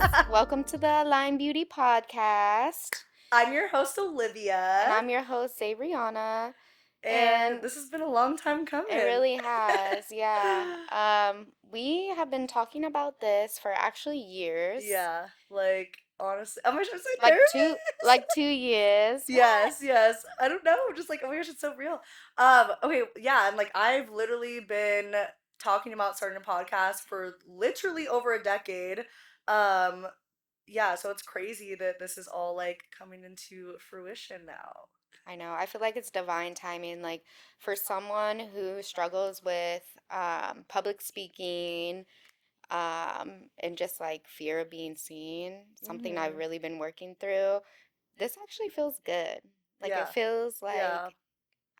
Welcome to the Lime Beauty Podcast. I'm your host, And Olivia, I'm your host, Xavriana. and And this has been a long time it coming. really has, yeah. We have been talking about this for actually years. Yeah, like, honestly, oh my gosh, I'm so Like two nervous. like 2 years. What? Yes. I don't know, just like, oh my gosh, it's so real. Okay, yeah, and like, I've literally been talking about starting a podcast for literally over a decade. Um, yeah, so it's crazy that this is all like coming into fruition now. I know. I feel like it's divine timing. Like for someone who struggles with public speaking, and just like fear of being seen, something I've Mm-hmm. really been working through. This actually feels good. Like it Yeah, feels yeah. like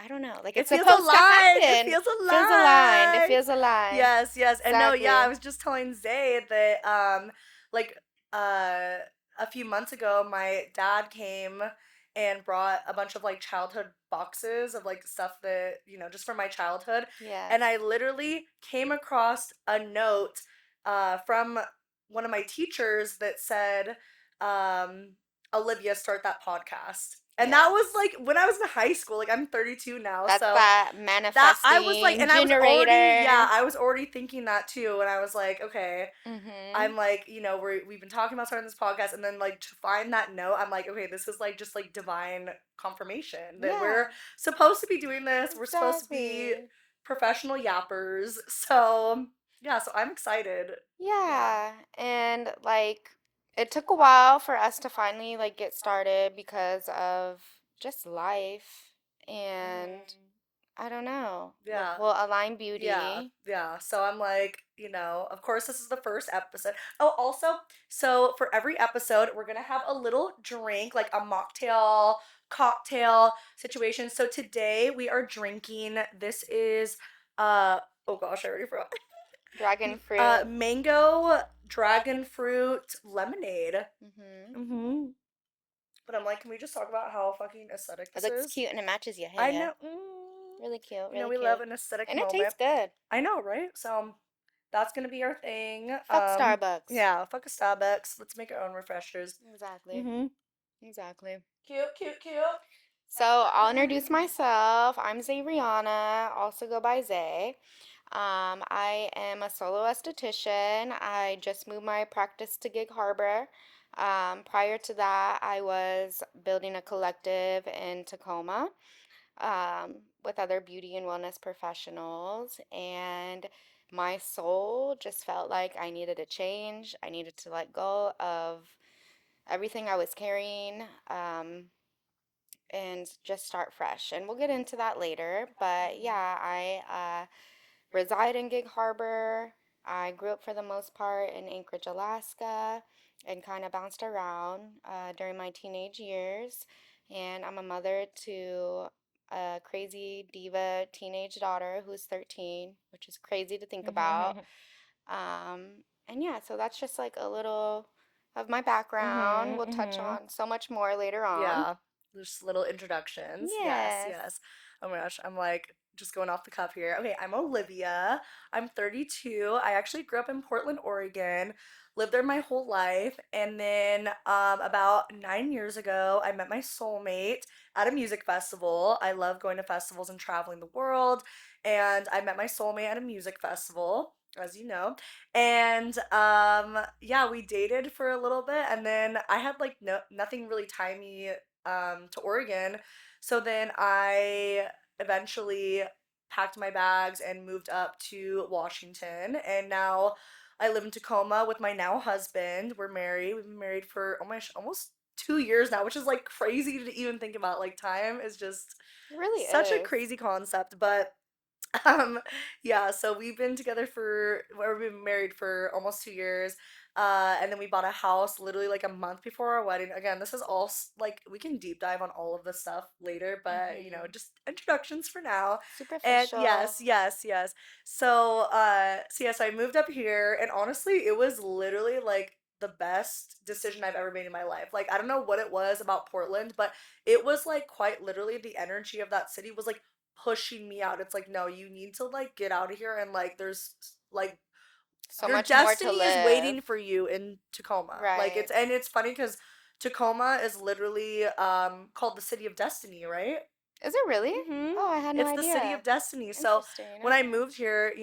I don't know, like It it's feels supposed to aligned. It happen. feels Feels aligned. It aligned. feels aligned. Yes. And no, yeah, I Exactly. was just telling Zay that like uh a few months ago my dad came and brought a bunch of like childhood boxes of like stuff that, just from my childhood. Yes. And I literally came across a note from one of my teachers that said, Olivia, start that podcast. And that was Yes. like when I was in high school, like I'm 32 now, That's so that that I was like, manifesting and I was already, yeah, generator. I was already thinking that too. And I was like, okay, Mm-hmm. I'm like, we've been talking about starting this podcast, and then like to find that note, I'm like, okay, this is like just like divine confirmation that Yeah, we're supposed to be doing this. We're supposed to be exactly. professional yappers. So yeah, so I'm excited. Yeah. Yeah, and like it took a while for us to finally like get started because of just life and Hmm. I don't know. Yeah. Well, Align Yeah, Beauty. yeah. So I'm like, of course, this is the first episode. Oh, also, so for every episode, we're gonna have a little drink, like a mocktail, cocktail situation. So today we are drinking. This is, oh gosh, I already forgot. Dragon fruit. Mango dragon fruit lemonade. Mm-hmm. Mm-hmm. But I'm like, can we just talk about how fucking aesthetic It this looks is? cute and it matches your I hair. know. Really cute, really We love cute. an aesthetic And it tastes moment. good. I know, right? So that's gonna be our thing. Fuck Starbucks. Yeah, fuck a Starbucks. Let's make our own refreshers. Exactly. Mm-hmm. Exactly. Cute. So I'll introduce myself. I'm Xavriana, also go by Zay. I am a solo esthetician. I just moved my practice to Gig Harbor. Prior to that, I was building a collective in Tacoma with other beauty and wellness professionals. And my soul just felt like I needed a change. I needed to let go of everything I was carrying. And just start fresh. And we'll get into that later. But yeah, I reside in Gig Harbor. I grew up for the most part in Anchorage, Alaska, and kind of bounced around during my teenage years. And I'm a mother to a crazy diva teenage daughter who's 13, which is crazy to think about. Mm-hmm. And yeah, so that's just like a little of my background. We'll touch Mm-hmm. on so much more later on. Yeah. Just little introductions. Yes. Yes. Oh my gosh, I'm like just going off the cuff here. Okay, I'm Olivia. I'm 32. I actually grew up in Portland, Oregon. Lived there my whole life, and then about 9 years ago, I met my soulmate at a music festival. I love going to festivals and traveling the world, and I met my soulmate at a music festival, as you know. And yeah, we dated for a little bit, and then I had like nothing really tie me to Oregon. So then I eventually packed my bags and moved up to Washington, and now I live in Tacoma with my now husband. We're married. We've been married for almost 2 years now, which is like crazy to even think about. Like time is just It really such a is. crazy concept, but um, yeah, so we've been married for almost 2 years. And then we bought a house literally like a month before our wedding. Again, this is all like we can deep dive on all of this stuff later, but Mm-hmm. just introductions for now. And Superficial. yes. So I moved up here, and honestly, it was literally like the best decision I've ever made in my life. Like I don't know what it was about Portland, but it was like quite literally the energy of that city was like pushing me out. It's like, no, you need to like get out of here, and like there's like So Your much more to destiny is live. waiting for you in Tacoma. Like Right. it's funny because Tacoma is literally called the city of destiny, right? Is it really? Mm-hmm. Oh, I had no It's the city idea. of destiny. So Interesting. when I Okay. moved here,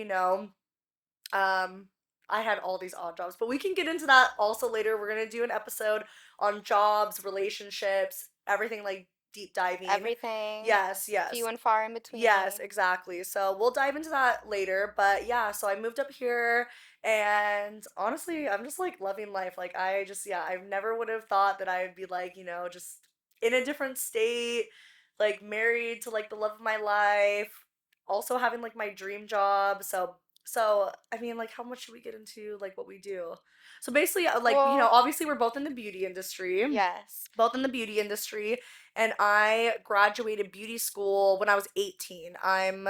um, I had all these odd jobs, but we can get into that also later. We're gonna do an episode on jobs, relationships, everything like deep diving. Everything, Yes, few yes. and far in Yes, between. exactly. So we'll dive into that later. But yeah, so I moved up here and honestly, I'm just like loving life. Like I just yeah, I never would have thought that I would be like, just in a different state, like married to like the love of my life, also having like my dream job. So I mean, like how much should we get into like what we do? So basically like, Well, obviously we're both in the beauty industry. yes. Both in the beauty industry, and I graduated beauty school when I was 18. I'm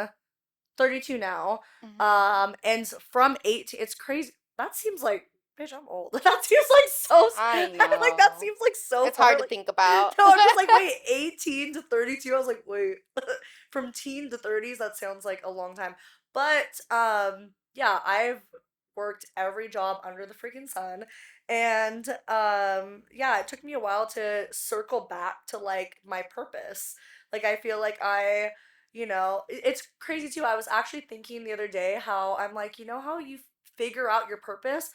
32 now. Hmm. And from 18, it's crazy. That seems like, bitch, I'm old. That seems like so, I like, that know. seems like so It's hard far. to Like, think about. no, I'm just like, wait, 18 to 32. I was like, wait, from teen to 30s, that sounds like a long time. But, yeah, I've worked every job under the freaking sun. And, yeah, it took me a while to circle back to, like, my purpose. Like, I feel like it's crazy too. I was actually thinking the other day how I'm like, how you figure out your purpose?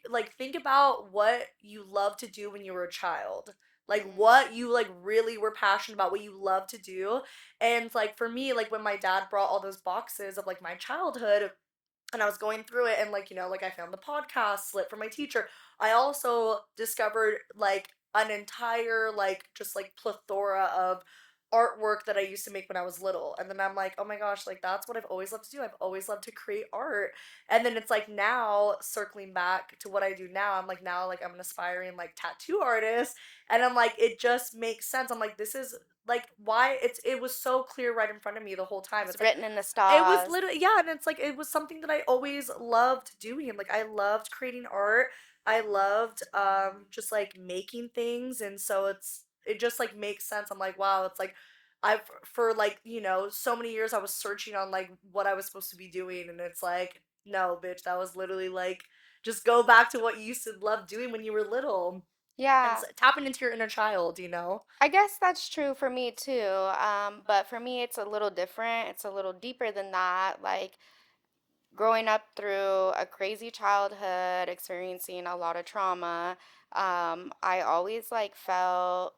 Like think about what you love to do when you were a child. Like Mm. what you like really were passionate about, what you love to do. And like for me, like when my dad brought all those boxes of like my childhood, and I was going through it and like like I found the podcast slip from my teacher. I also discovered like an entire like just like plethora of artwork that I used to make when I was little. And then I'm like, "Oh my gosh, like that's what I've always loved to do. I've always loved to create art." And then it's like now circling back to what I do now, I'm like now like I'm an aspiring like tattoo artist and I'm like it just makes sense. I'm like this is like why it was so clear right in front of me the whole time. It's It's like written in the it was stars. literally, yeah, and it's like it was something that I always loved doing. Like I loved creating art. I loved just like making things, and so it just like makes sense. I'm like, wow, it's like I've for like, so many years I was searching on like what I was supposed to be doing, and it's like, no, bitch, that was literally like just go back to what you used to love doing when you were little and Yeah, tapping into your inner child. I guess that's true for me too. But for me, it's a little different. It's a little deeper than that. Like growing up through a crazy childhood, experiencing a lot of trauma, I always like felt,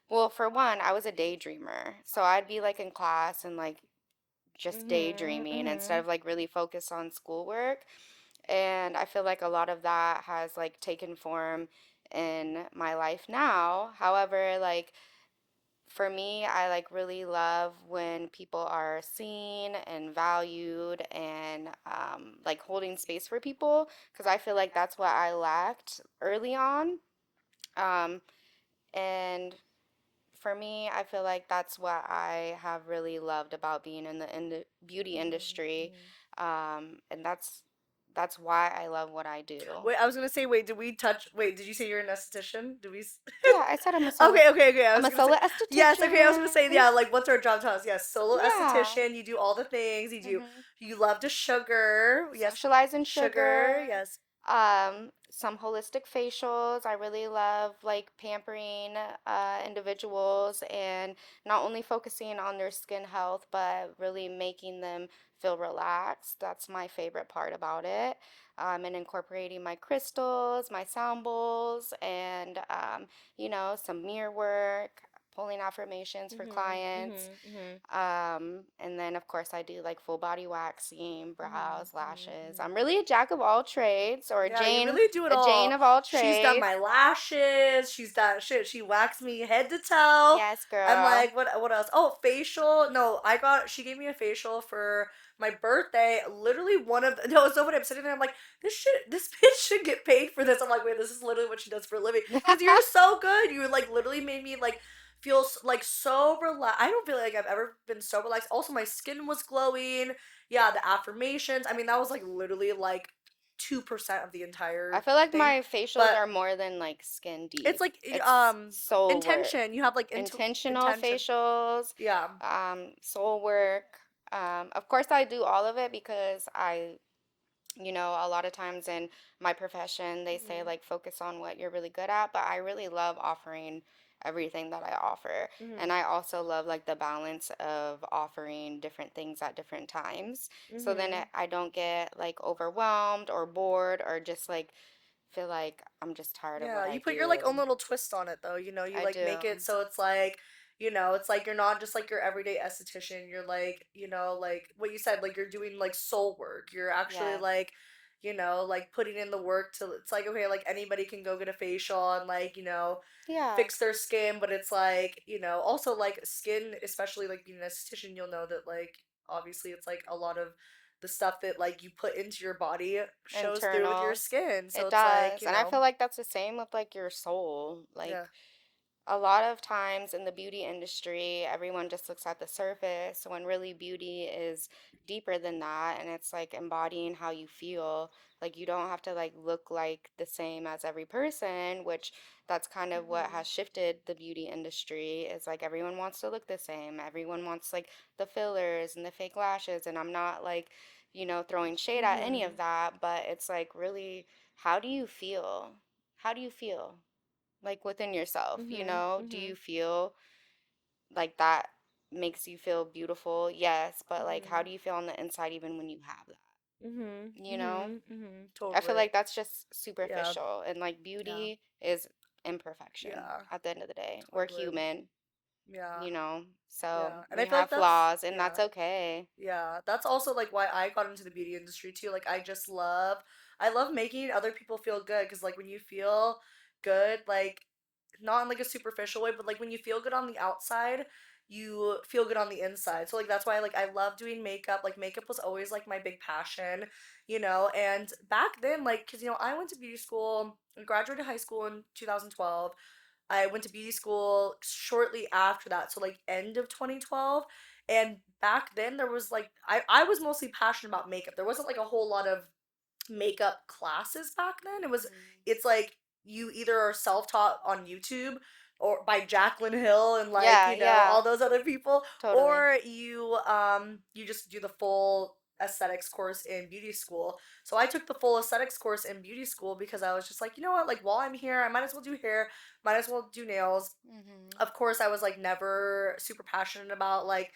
well, for one, I was a daydreamer. So I'd be like in class and like just Mhm. daydreaming instead Mhm. of like really focus on schoolwork. And I feel like a lot of that has like taken form in my life now. However, like for me, I like really love when people are seen and valued and like holding space for people because I feel like that's what I lacked early on. Um, and for me, I feel like that's what I have really loved about being in the beauty Mhm. industry. Mhm. And that's why I love what I do. Wait, I was gonna say, wait, did we touch? Wait, did you say you're an esthetician? Did we? Yeah, I said Okay, okay, okay. I I'm was a gonna say, solo yes, okay. I was gonna say, esthetician. yeah, like, what's our job titles? Yes, solo Yeah. esthetician. You do all the things. Hmm. You love to sugar. Yes, Socialize in sugar. sugar. Yes. Some holistic facials. I really love like pampering individuals and not only focusing on their skin health, but really making them feel relaxed. That's my favorite part about it. And incorporating my crystals, my sound bowls, and some mirror work, pulling affirmations for Mhm. clients. Mhm. Mhm. And then of course I do like full body waxing, Mhm. brows, Mhm. lashes. Mhm. I'm really a jack of all trades or Yeah, you really do it A Jane all. of all She's done trades. my lashes. She's done shit. She waxed me head to toe. Yes, I'm girl. like, what else? Oh, facial. No, she gave me a facial for my birthday. Literally one of no, it's so funny. I'm sitting there, I'm like, this bitch should get paid for this. I'm like, wait, this is literally what she does for a living. Because you're so good. You like literally made me like feel like so relaxed. I don't feel like I've ever been so relaxed. Also, my skin was glowing. Yeah, the affirmations. I mean, that was like literally like 2% of the I entire feel like thing. my facials But are more than like skin it's deep. like It's soul work. intention. You have like Intentional intention. facials, Yeah. soul work. Of course I do all of it because A lot of times in my profession, they say Mhm. like focus on what you're really good at, but I really love offering everything that I offer. And Mhm. I also love like the balance of offering different things at different times. So then Mhm. I don't get like overwhelmed or bored or just like feel like I'm just tired of Yeah, what you I put your like own do. little twist on it though. You I like do. make it so it's like, it's like you're not just like your everyday esthetician. You're like, like what you said, like you're doing like soul work. You're actually Yes. like, like putting in the work to it's like okay, like anybody can go get a facial and like, Yeah. fix their skin, but it's like, also like skin, especially like being an esthetician, you'll know that like obviously it's like a lot of the stuff that like you put into your body shows through with your Internal. skin. So It it's like, does. And I feel like that's the same with like your soul. yeah. Like a lot of times in the beauty industry, everyone just looks at the surface when really beauty is deeper than that, and it's like embodying how you feel. Like you don't have to like look like the same as every person, which that's kind of what Mhm. has shifted the beauty industry is like everyone wants to look the same. Everyone wants like the fillers and the fake lashes, and I'm not like, throwing shade at any of Mhm. that, but it's like really how do you feel? How do you feel? Like within yourself, Mhm. Do you Mhm. feel like that makes you feel beautiful? Yes, but like how Mhm. do you feel on the inside even when you have that? Mhm. You know? Mhm. Mhm. I feel Totally. like that's just Yeah. superficial and like Yeah. beauty is imperfection Yeah. at the end of the day. We're Totally. human, Yeah. so Yeah. And I we feel like have that's flaws and yeah. that's okay. Yeah, that's also like why I got into the beauty industry too. Like I love making other people feel good because like when you feel good, like not in like a superficial way, but like when you feel good on the outside, you feel good on the inside. So like that's why like I love doing makeup. Like makeup was always like my big passion, and back then like cuz I went to beauty school, I graduated high school in 2012. I went to beauty school shortly after that, so like end of 2012. And back then there was like I was mostly passionate about makeup. There wasn't like a whole lot of makeup classes back then. Mhm. It's like you either are self-taught on YouTube or by Jaclyn Hill and like, Yeah, yeah, all those other people, totally. or you just do the full aesthetics course in beauty school. So I took the full aesthetics course in beauty school because I was just like, you know what, like while I'm here, I might as well do hair, might as well do nails. Mhm. Of course, I was like never super passionate about like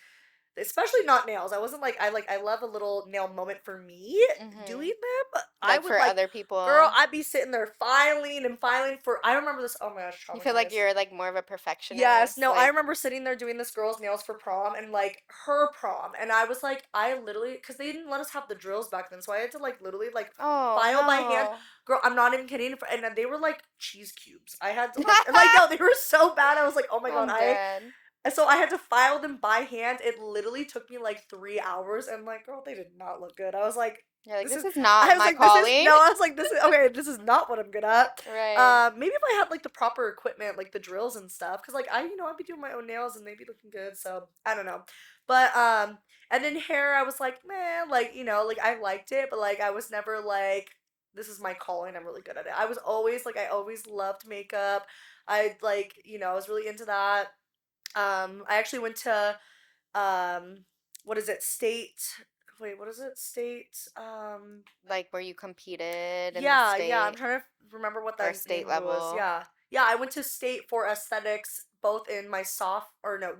especially not nails. I wasn't like I love a little nail moment for me doing Mhm. them, but I Like would for like other girl, people, I'd be sitting there filing and filing for I remember this oh my gosh, you feel like traumatized. you're like more of a Yes, perfectionist, no, I like remember sitting there doing this girl's nails for prom and like her prom, and I was like, I literally, because they didn't let us have the drills back then, so I had to like literally like oh file by hand. no. Girl, I'm not even kidding, and they were like cheese cubes. I had to like no, they were so bad. I was like, oh my god, I'm dead. and so I had to file them by hand. It literally took me like 3 hours, and like, girl, they did not look good. I was like, You're like, this this is. is not I was my like, this is calling. no. I was like, this is okay. This is not what I'm good at. Right. Maybe if I had like the proper equipment, like the drills and stuff, because like I'd be doing my own nails and they'd be looking good. So I don't know, but and then hair, I was like, man, like like I liked it, but like I was never like, this is my calling. I'm really good at it. I was always like, I always loved makeup. I like, I was really into that. I actually went to um, what is it? State. Wait, what is it? State. Like where you competed in the Yeah, yeah. I'm state trying to remember what or that state name was. level, Yeah, yeah. I went to state for aesthetics both in my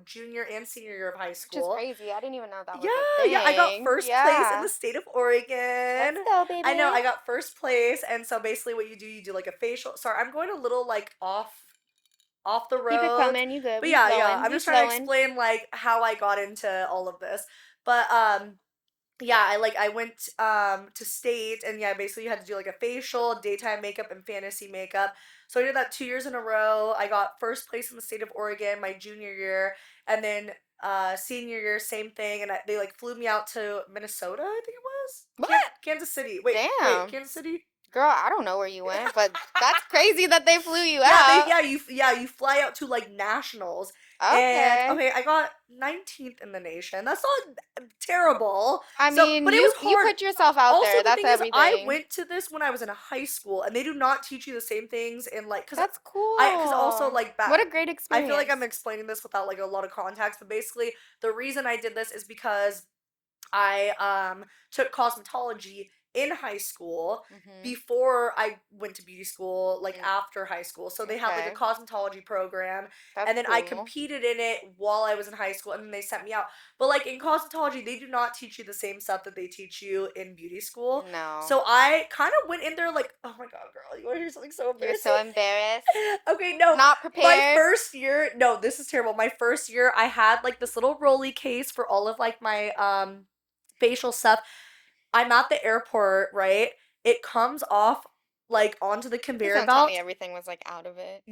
junior and senior year of high which is school. crazy. I didn't even know that Yeah, was a yeah. I got thing. first place in Yeah. the state of Let's Oregon. go, I know. baby. I got first place, and so basically, what you do like a facial. Sorry, I'm going a little like off the Keep it road. coming. You good. But We yeah, yeah. flowing. I'm We just trying to flowing. explain like how I got into all of this. But yeah, I went to state, and yeah, basically you had to do like a facial, daytime makeup, and fantasy makeup. So I did that 2 years in a row. I got first place in the state of Oregon my junior year, and then senior year same thing, and they like flew me out to Minnesota, I think it was. What? Kansas City. Wait, Damn. Kansas City? Girl, I don't know where you went, but that's crazy that they flew you Yeah, out. you fly out to like nationals, and Okay. okay, I got 19th in the nation. That's not terrible. I So, mean, but it was you hard. put yourself out Also, there. the That's thing is, I everything. went to this when I was in high school, and they do not teach you the same things in like, That's cause also cool. like back, What a great I feel like I'm experience. explaining this without like a lot of context, but basically the reason I did this is because I took cosmetology in high school Mm-hmm. before I went to beauty school, like Mm, after high school. So they had like a okay. cosmetology program, That's and then I cool. competed in it while I was in high school, and then they sent me out. But like in cosmetology, they do not teach you the same stuff that they teach you in beauty school. No. So I kind of went in there like, oh my god, girl, you want to hear something so You're embarrassing? so embarrassed. Okay, no. Not My prepared. first year, no, this is terrible. My first year, I had like this little rolly case for all of like my facial stuff. I'm at the airport, right? It comes off like onto the Please conveyor don't tell me belt. everything was like out of it.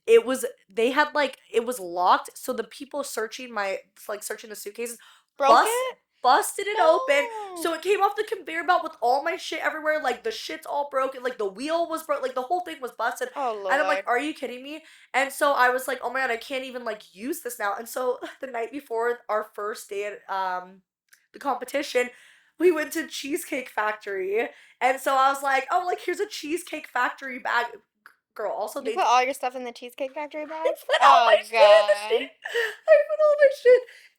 It was they had like it was locked, so the people searching my like searching the suitcases Broke bust it? busted it open, No. so it came off the conveyor belt with all my shit everywhere, like the shit's all broken, like the wheel was broke, like the whole thing was busted. Oh And I'm like, Lord. are you kidding me? And so I was like, oh my god, I can't even like use this now. And so the night before our first day at the competition, we went to Cheesecake Factory. And so I was like, oh, like here's a Cheesecake Factory bag. Girl, also You they put all your stuff in the Cheesecake Factory I bag? put all Oh my shit in the God. shit. I put all my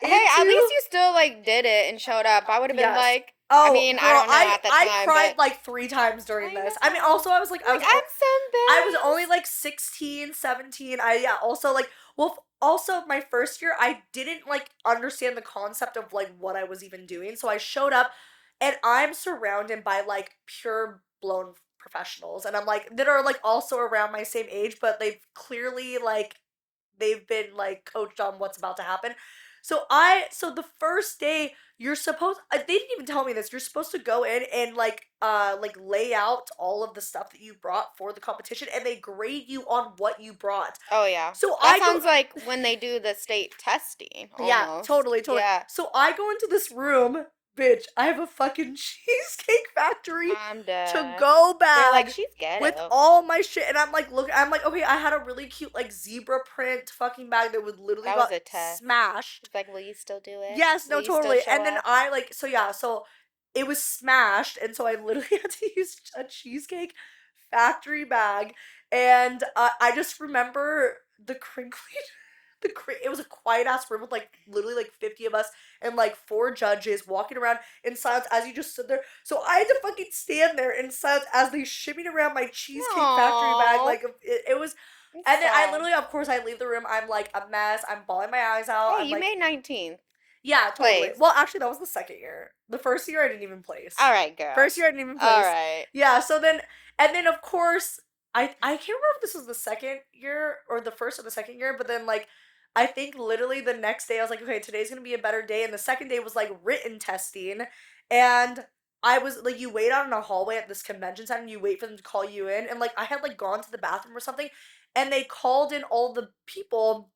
Hey, shit at least into you still like did it and showed up. I would have been yes. like, I Oh, mean, I girl, don't know I at the I time, cried but like 3 times during I this. I mean, know. also I was like I'm like, I'm so I was only embarrassed. like 16, 17. I yeah, also like well also my first year I didn't like understand the concept of like what I was even doing. So I showed up and I'm surrounded by like pure blown professionals, and I'm like that are like also around my same age, but they've clearly like they've been like coached on what's about to happen. So the first day you're supposed they didn't even tell me this. You're supposed to go in and like lay out all of the stuff that you brought for the competition, and they grade you on what you brought. Oh yeah. So That I go sounds like when they do the state testing yeah, almost. totally, totally. Yeah. So I go into this room, bitch. I have a fucking Cheesecake Factory I'm to dead. go They're like, bag she's with ghetto. all my shit, and I'm like, look, I'm like, okay, I had a really cute like zebra print fucking bag that would literally That was got a test. smashed. It's like, will you still do it? Yes, Will no, you still totally. show And then up? I like so yeah, so it was smashed, and so I literally had to use a Cheesecake Factory bag, and I just remember the crinkly it was a quiet ass room with like literally like 50 of us and like four judges walking around in silence as you just stood there. So I had to fucking stand there in silence as they shimmied around my Cheesecake Factory bag. No. Like it was, It's and then I sad. literally, of course, I leave the room. I'm like a mess. I'm bawling my eyes out. Hey, I'm you like, made 19th yeah, totally. place. Well, actually, that was the second year. The first year I didn't even place. All right, girl. First year I didn't even All place. right. Yeah. So then, and then of course I can't remember if this was the second year or the first or the second year, but then like I think literally the next day I was like, okay, today's gonna be a better day, and the second day was like written testing, and I was like, you wait out in a hallway at this convention center, and you wait for them to call you in, and like I had like gone to the bathroom or something, and they called in all the people,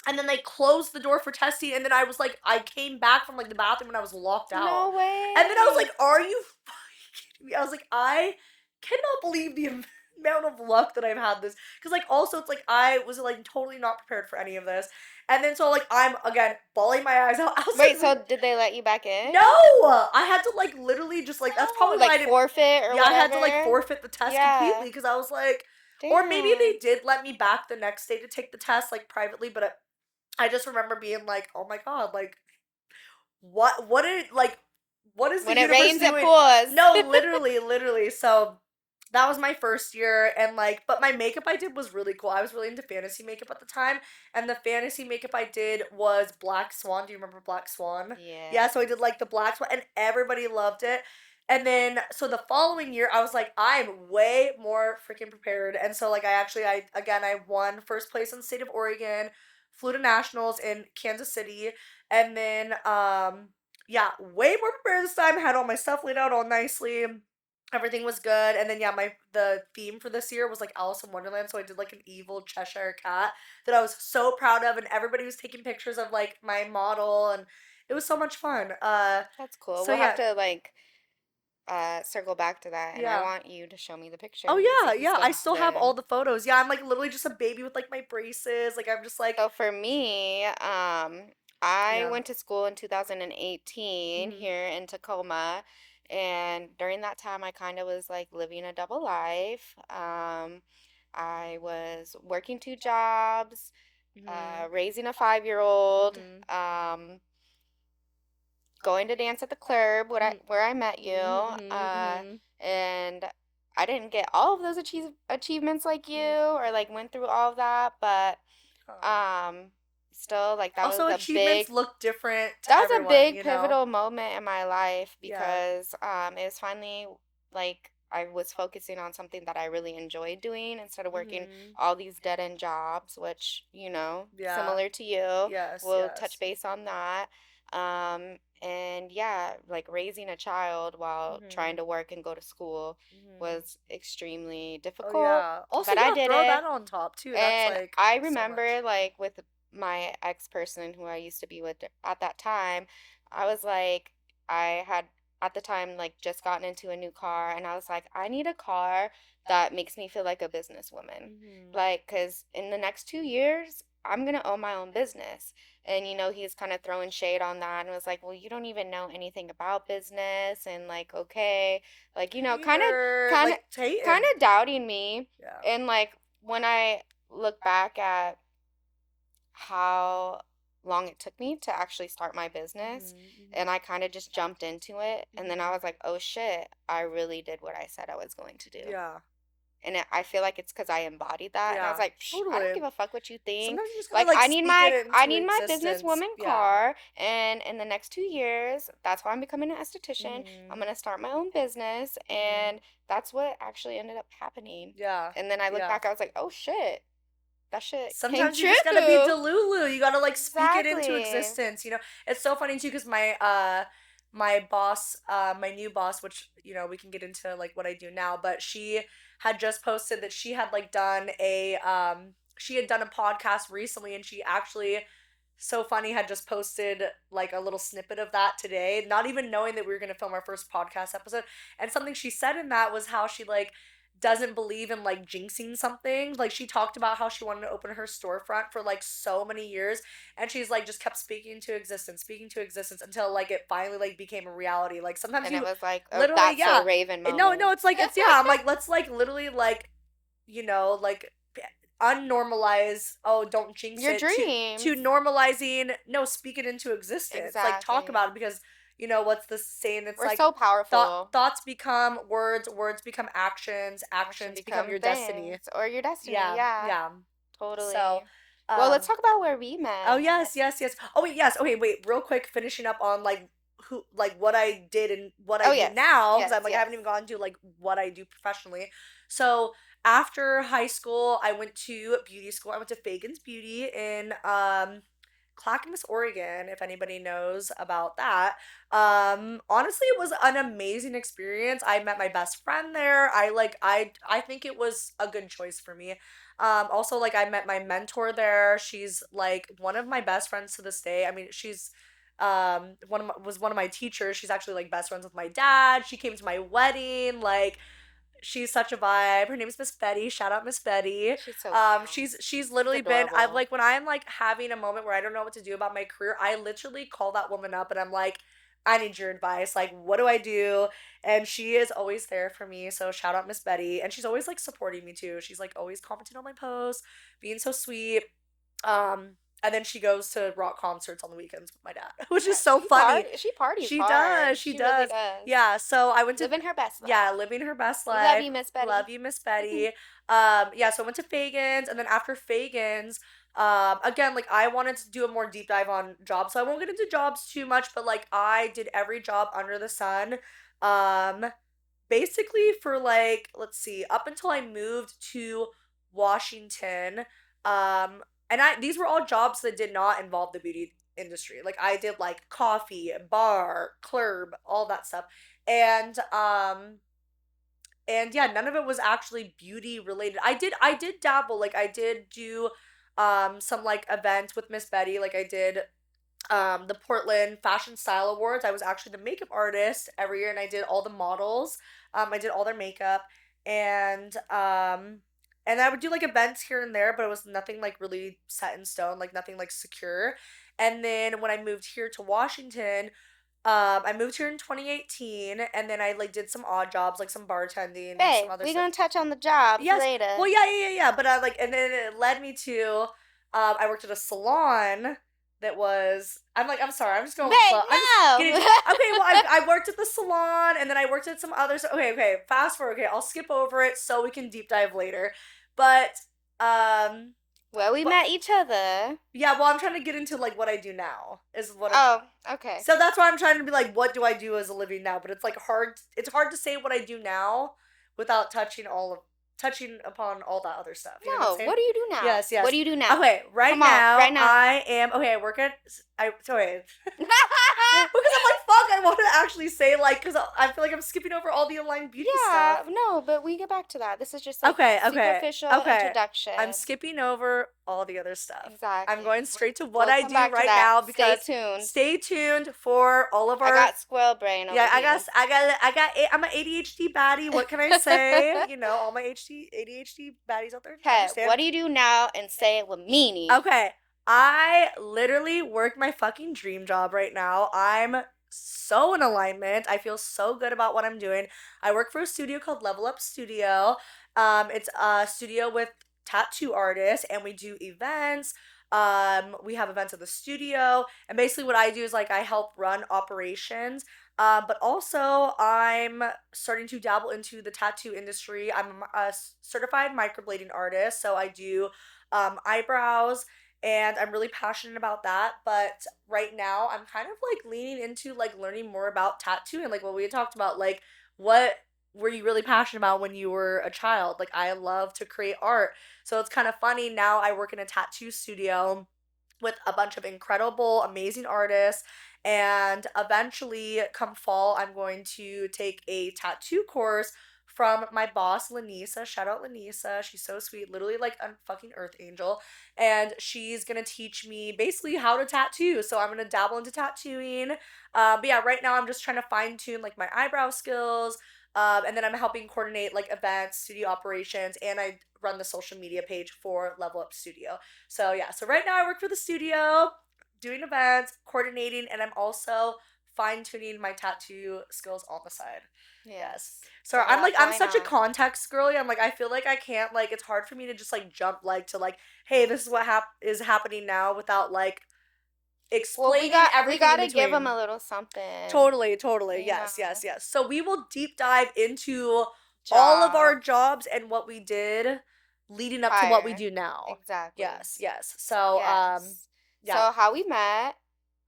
and then they closed the door for testing, and then I was like, I came back from like the bathroom and I was locked out, No and then I was way. like, are you fucking kidding me? I was like, I cannot believe the amount of luck that I've had this, because like also it's like I was like totally not prepared for any of this, and then so like I'm again bawling my eyes out outside Wait, of the so did they let you back in? no, I had to like literally just like that's No, probably why like I didn't. forfeit or Yeah, I had to like whatever. forfeit the test Yeah. completely because I was like, or maybe Damn. they did let me back the next day to take the test like privately, but I just remember being like, oh my god, like what did like what is the When it universe rains, it doing? pours. No, literally, literally. So that was my first year, and like but my makeup I did was really cool. I was really into fantasy makeup at the time, and the fantasy makeup I did was Black Swan. Do you remember Black Swan? Yeah. Yeah, so I did like the Black Swan, and everybody loved it. And then so the following year I was like, I'm way more freaking prepared. And so like I again I won first place in the state of Oregon, flew to nationals in Kansas City, and then yeah, way more prepared this time. Had all my stuff laid out all nicely. Everything was good. And then yeah, my the theme for this year was like Alice in Wonderland, so I did like an evil Cheshire cat that I was so proud of, and everybody was taking pictures of like my model, and it was so much fun. That's cool. So We'll have yeah, to like circle back to that, and I yeah. want you to show me the Oh pictures and see yeah, if you yeah. still I have still have them. all the photos. Yeah, I'm like literally just a baby with like my braces. Like I'm just like So for me, I yeah. went to school in 2018 Mhm. here in Tacoma, and during that time, I kind of was like living a double life. I was working two jobs, Mhm. raising a 5-year-old, Mhm. um, going to dance at the club Mm-hmm. where I met you, Mm-hmm. Mm-hmm. and I didn't get all of those achievements like you, Mm-hmm. or like went through all of that, but Oh. um, still like Also, achievements look different to that was a everyone, big you know? pivotal moment in my life Yeah. because it was finally like I was focusing on something that I really enjoyed doing instead of working Mm-hmm. all these dead end jobs, which, you know, Yeah. similar to you, Yes, we'll touch yes. base on that. And yeah, like raising a child while trying Mm-hmm. to work and go to school Mm-hmm. was extremely Oh difficult, yeah. Also, but I yeah, did throw it. that on top too. That's And like I so much. remember, like, with my ex-person who I used to be with at that time, I was like, I had at the time, like, just gotten into a new car, and I was like, I need a car that makes me feel like a businesswoman. Mm-hmm. Like, because in the next 2 years, I'm gonna own my own business. And, you know, he's kind of throwing shade on that and was like, well, you don't even know anything about business. And, like, okay, like, you know, Hater, kind of, like kind hating. of doubting me. Yeah. And, like, when I look back at how long it took me to actually start my business, Mm-hmm. and Mm-hmm. I kind of just jumped into it, and then I Mm-hmm. was like, oh shit, I really did what I said I was going to do. Yeah. And I feel like it's because I embodied that, and I was Yeah. like, Psh, I don't Totally. give a fuck what you think. Sometimes you just gotta Like, like speak it I into need my existence. businesswoman Yeah. car, and in the next 2 years, that's why I'm becoming an esthetician. I'm Mm-hmm. gonna start my own business, Mm-hmm. and that's what actually ended up happening. Yeah. And then I look Yeah. back, I was like, oh shit, that shit came Sometimes you just gotta be true. Delulu. You gotta like speak it into Exactly. existence. You know, it's so funny too because my boss, my new boss, which you know we can get into like what I do now, but she had just posted that she had like done a she had done a podcast recently, and she actually so funny had just posted like a little snippet of that today, not even knowing that we were going to film our first podcast episode. And something she said in that was how she like doesn't believe in like jinxing something. Like she talked about how she wanted to open her storefront for like so many years, and she's like just kept speaking to existence until like it finally like became a reality. Like sometimes And it you was like, oh, literally, that's yeah. a Raven No, no, moment. it's like it's yeah, I'm like let's like literally like you know, like unnormalize, oh, don't jinx Your it, to dreams. normalizing, no, speak it into existence. Like talk Exactly. about it because you know what's the saying? It's We're like so powerful. thoughts become words, words become actions, Action actions become become your destiny. things. Or your destiny. Yeah, Yeah. yeah. So, Totally. Well, let's um, talk about where we oh met. yes, yes, yes. Oh wait, yes. Okay, wait. Real quick, finishing up on like who, like what I did and what I Oh, do yes. now, because Yes, I'm like I yes. haven't even gone to like what I do professionally. So after high school, I went to beauty school. I went to Fagan's Beauty in Clackamas, Oregon. If anybody knows about that, honestly, it was an amazing experience. I met my best friend there. I think it was a good choice for me. Also, like I met my mentor there. She's like one of my best friends to this day. I mean, she's was one of my teachers. She's actually like best friends with my dad. She came to my wedding. Like she's such a vibe. Her name is Miss Betty. Shout out Miss Betty. She's so cute. She's She's literally been. I've adorable. like when I'm like having a moment where I don't know what to do about my career, I literally call that woman up and I'm like, I need your advice. Like, what do I do? And she is always there for me. So shout out Miss Betty. And she's always like supporting me too. She's like always commenting on my posts, being so sweet. And then she goes to rock concerts on the weekends with my dad, which is Yeah, so funny. she parties She does, hard. she She really does. does. Yeah, so I went to Living her best yeah, life. living her best We love life. you, Miss Love Betty. you, Miss Betty. Yeah, so I went to Fagans, and then after Fagans, again, like I wanted to do a more deep dive on jobs, so I won't get into jobs too much, but like I did every job under the sun. Um, basically for like let's see, up until I moved to Washington. And I these were all jobs that did not involve the beauty industry. Like I did like coffee, bar, club, all that stuff. And and yeah, none of it was actually beauty related. I did dabble, like I did do some like events with Miss Betty. Like I did the Portland Fashion Style Awards. I was actually the makeup artist every year, and I did all the models. I did all their makeup, and I would do like events here and there, but it was nothing like really set in stone, like nothing like secure. And then when I moved here to Washington, I moved here in 2018, and then I like did some odd jobs, like some bartending and some Babe, other we stuff. gonna touch on the jobs Yes, well, later. yeah, yeah, yeah, yeah. But like, and then it led me to, I worked at a salon that was, I'm like, I'm sorry, I'm just going with the flow. Wait, I'm just getting, no. okay, well, I worked at the salon and then I worked at some others. Okay, fast forward. Okay, I'll skip over it so we can deep dive later. But, um, Well, we but met each other. yeah, well, I'm trying to get into like what I do now is what I'm trying. Oh, okay. So that's why I'm trying to be like, what do I do as a living now? But it's like hard. It's hard to say what I do now without touching upon all that other stuff. You know what I'm No, saying? what do you do now? Yes, What yes. do you do now? Okay, right Come on, now right now. I am okay. I work at I sorry because I'm like fuck. I want to actually say like because I feel like I'm skipping over all the Align Beauty Yeah, stuff. no, but we get back to that. This is just like Okay. superficial Okay. I'm introduction. skipping over all the other stuff. I'm Exactly. going straight to what We'll I come do back to right that. now Stay because tuned. stay tuned for all of I our got squirrel brain yeah, over here. I'm an ADHD baddie. What can I say? You know, all my ADHD baddies out there Okay, understand. what do you do now and say it with meaning? Okay, I literally work my fucking dream job right now. I'm so in alignment. I feel so good about what I'm doing. I work for a studio called Level Up Studio. It's a studio with tattoo artists, and we do events. We have events at the studio, and basically what I do is like I help run operations. But also I'm starting to dabble into the tattoo industry. I'm a certified microblading artist, so I do eyebrows and I'm really passionate about that. But right now, I'm kind of like leaning into like learning more about tattooing, like what we had talked about. Like, what were you really passionate about when you were a child? Like, I love to create art, so it's kind of funny. Now I work in a tattoo studio with a bunch of incredible, amazing artists. And eventually, come fall, I'm going to take a tattoo course from my boss, Lanisa. Shout out Lanisa. She's so sweet, literally like a fucking earth angel. And she's gonna teach me basically how to tattoo. So I'm gonna dabble into tattooing. But yeah, right now I'm just trying to fine tune like my eyebrow skills. And then I'm helping coordinate like events, studio operations, and I run the social media page for Level Up Studio. So yeah, so right now I work for the studio, doing events, coordinating, and I'm also fine tuning my tattoo skills on the side. Yes. Yes. It's So a lot I'm going such a on. context girly. I'm like I feel like I can't like it's hard for me to just like jump like to like hey this is what is happening now without like Well, explaining we everything in gotta give them between. a little something, Totally. you Yes, know. yes. So we will deep dive into all of our Jobs jobs and what we did leading up to what we prior. do now. Exactly. Yes. So Yes. yeah. So how we met,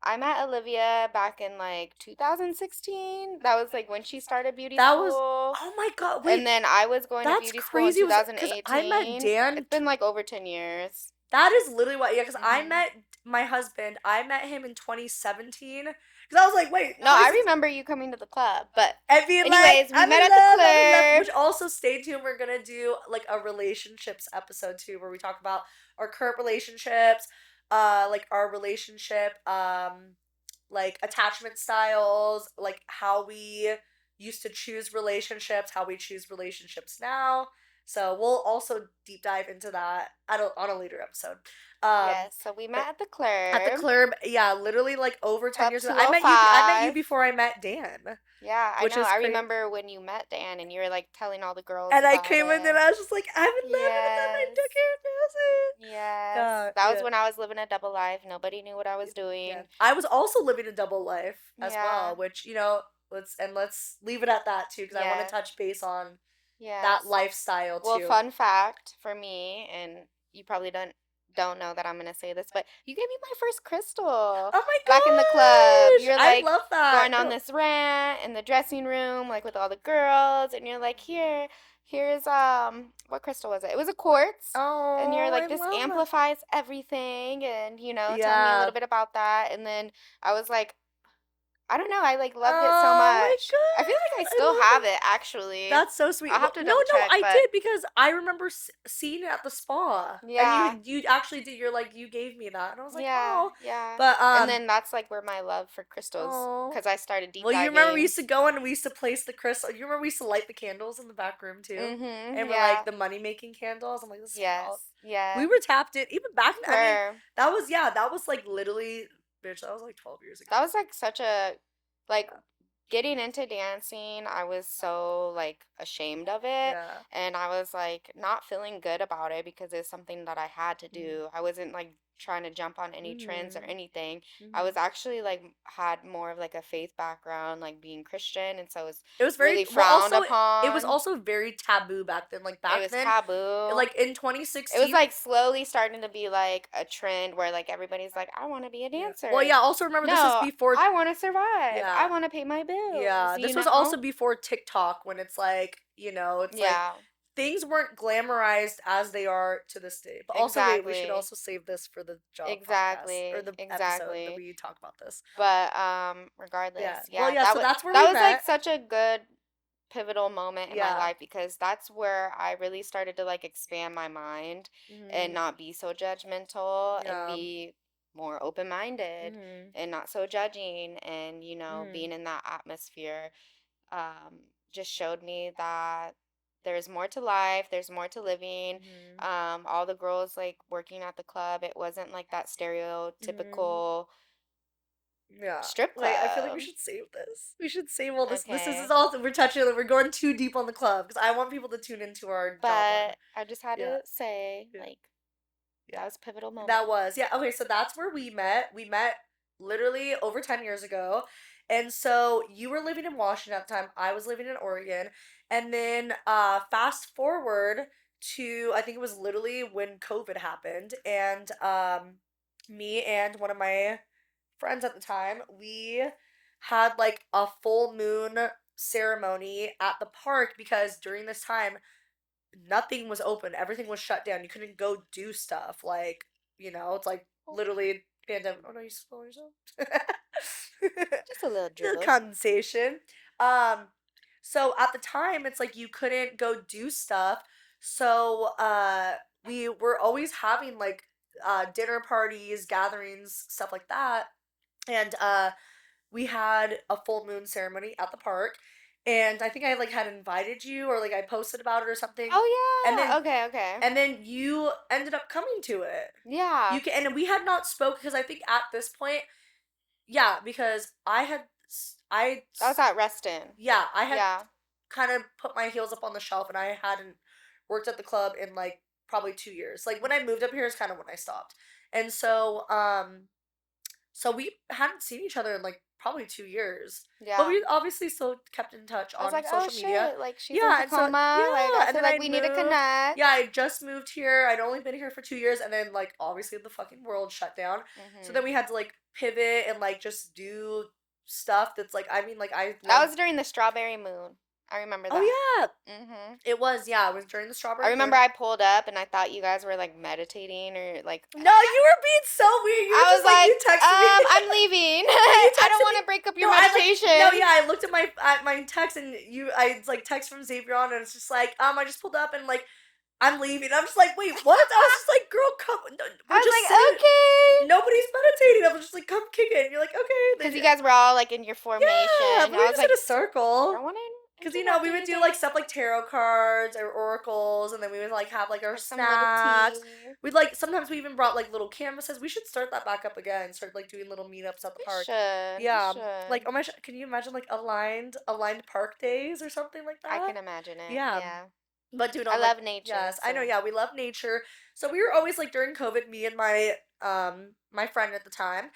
I met Olivia back in like 2016. That was like when she started beauty That was school. oh my god, And wait. then I was going to That's beauty school in crazy was cuz I met 2018. Dan It's been like over 10 years. that is literally what yeah cuz I Hmm. met my husband. I met him in 2017 cuz I was like, "Wait, No, how I is it remember you coming to the club. But and being like, anyways, we met at the I'm in love. club. Which also stay tuned. We're gonna do like a relationships episode too, where we talk about our current relationships, like our relationship, like attachment styles, like how we used to choose relationships, how we choose relationships now. So we'll also deep dive into that on a later episode. Um, Yes, so we but met at the at the club. club, yeah, literally like over 10 Club years ago. I met you. I met you 205. before I met Dan, Yeah, I which know. is I crazy. remember when you met Dan and you were like telling all the girls And I about came in and it. I was just like, I'm in love with them. I Yes. took Yes. your That was yeah. when I was living a double life. Nobody knew what I was Yeah. doing. I was also living a double life as Yeah. well, which, you know, let's leave it at that too, because I want to Yeah. touch base on that Yes. lifestyle Well, too. fun fact for me, and you probably don't know that I'm gonna say this, but you gave me my first crystal Oh my back in the club. gosh! You're I like love that. going on No. this rant in the dressing room, like with all the girls, and you're like, here's what crystal was it? It was a quartz. And you're Oh, I like, this love that. amplifies everything, and telling me a Yeah. little bit about that. And then I was like, I don't know, I like loved it so Oh my much. I feel like I god, I still love have that. it actually. That's so sweet. I'll have Well, to no, double check, I but did because I remember seeing it at the spa, and yeah. you actually did. You're like you gave me that, and I was like, Yeah, oh, yeah. but And then that's like where my love for crystals, oh. because I started deep Well, you remember we diving. used to go and we used to place the crystal. You remember we used to light the candles in the back room too, Mm-hmm. and we're like Yeah. the money making candles. I'm like, this is Yes. all. We Yeah. were tapped in even back. We I mean, were. that was yeah, that was like literally, bitch. That was like 12 years ago. That was like such a like Yeah. getting into dancing, I was so like ashamed of it, Yeah. and I was like not feeling good about it because it's something that I had to Mhm. do. I wasn't like trying to jump on any trends or Mhm. anything. I was Mhm. actually like had more of like a faith background, like being Christian, and so it was It was very really well. frowned Also, it was upon. also very taboo back then. Like It back was then, taboo. like in It was 2016. like slowly starting to be like a trend where like everybody's like, I want to be a Yeah. Well, dancer. yeah. Also, remember this is No, before. I want to survive. I Yeah. want to pay my bills, Yeah. you This was also know? before TikTok, when it's like, it's like Yeah, things weren't glamorized as they are to this day. But also, wait, we should exactly. also save this for the job podcast or Exactly. the episode that Exactly. we talk about this. But Yeah. regardless, Well, yeah, yeah. So that's where that we was like met. such a good pivotal moment in my Yeah. life because that's where I really started to like expand my mind and Mhm. not be so judgmental and Yeah. be more open-minded Mhm. and not so judging and Mhm. being in that atmosphere just showed me that there's more to life, there's more to living. Mhm. All the girls like working at the club, it wasn't like that Mhm. stereotypical Yeah. strip Wait, I feel like we club. should save this. We should save all this. This is Okay. all we're touching. We're going too deep on the club because I want people to tune into our job one. But I just had Yeah. to say, Yeah. like, that Yeah. was a pivotal That moment. was. Yeah. Okay, so that's where we met. We met literally over 10 years ago. And so you were living in Washington at the time. I was living in Oregon. And then fast forward to, I think it was literally when COVID happened, and me and one of my friends at the time, we had like a full moon ceremony at the park because during this time nothing was open. Everything was shut down. You couldn't go do stuff. Like, it's like Oh, literally pandemic. Oh no, you spilled yourself. just a little Little dribble. condensation. Um, so at the time, it's like you couldn't go do stuff. So we were always having like dinner parties, gatherings, stuff like that. And we had a full moon ceremony at the park, and I think I like had invited you, or like I posted about it or something, and Oh, then yeah. Okay, okay. you ended up coming to it. Yeah. And we had not spoke because I think at this point, yeah, because That was at Reston. yeah, I had Yeah. kind of put my heels up on the shelf, and I hadn't worked at the club in like probably 2 years. Like when I moved up here is kind of when I stopped, and so we hadn't seen each other in like probably 2 years. But Yeah. we obviously still kept in touch I was on like, oh social media. shit, like she's in Yeah, and so Tacoma. Like yeah, I and feel then like I'd we need to moved. Yeah, connect. I just moved here. I'd only been here for 2 years, and then like obviously the fucking world shut down. So then Hmm. we had to like pivot and like just do stuff that's like, I mean, like I That love. was during the Strawberry Moon. I remember Oh that. yeah, Hmm. it was. Yeah, it was during the I Strawberry remember Moon. I pulled up and I thought you guys were like meditating or like No, you were being so weird. You were I was just like, you like, texted me. I'm leaving. No, you I don't texted want me. to break up No, your I like. No, meditation. yeah, I looked at my text, and I like text from Xavriana, and it's just like, I just pulled up and like I'm leaving. I'm just like, wait, what? I was just like, girl, come. No, I we're was just like, sitting. okay. Nobody's meditating. I was just like, come kick it. And you're like, okay. Because you guys were all like in your Yeah, formation. we I were was just in like, a I circle. don't want to Cause interrupt we would do anything. like stuff like tarot cards or oracles, and then we would like have like our Or some little snacks. tea. We'd like sometimes we even brought like little canvases. We should start that back up again. Start like doing little meetups at the We park. should. We Yeah, like should. oh my, can you imagine like aligned park days or something like I that? can imagine it. Yeah, Yeah. but dude, I on like love nature, yes, I know. so Yeah, we love nature. So we were always like during COVID, me and my friend at the time,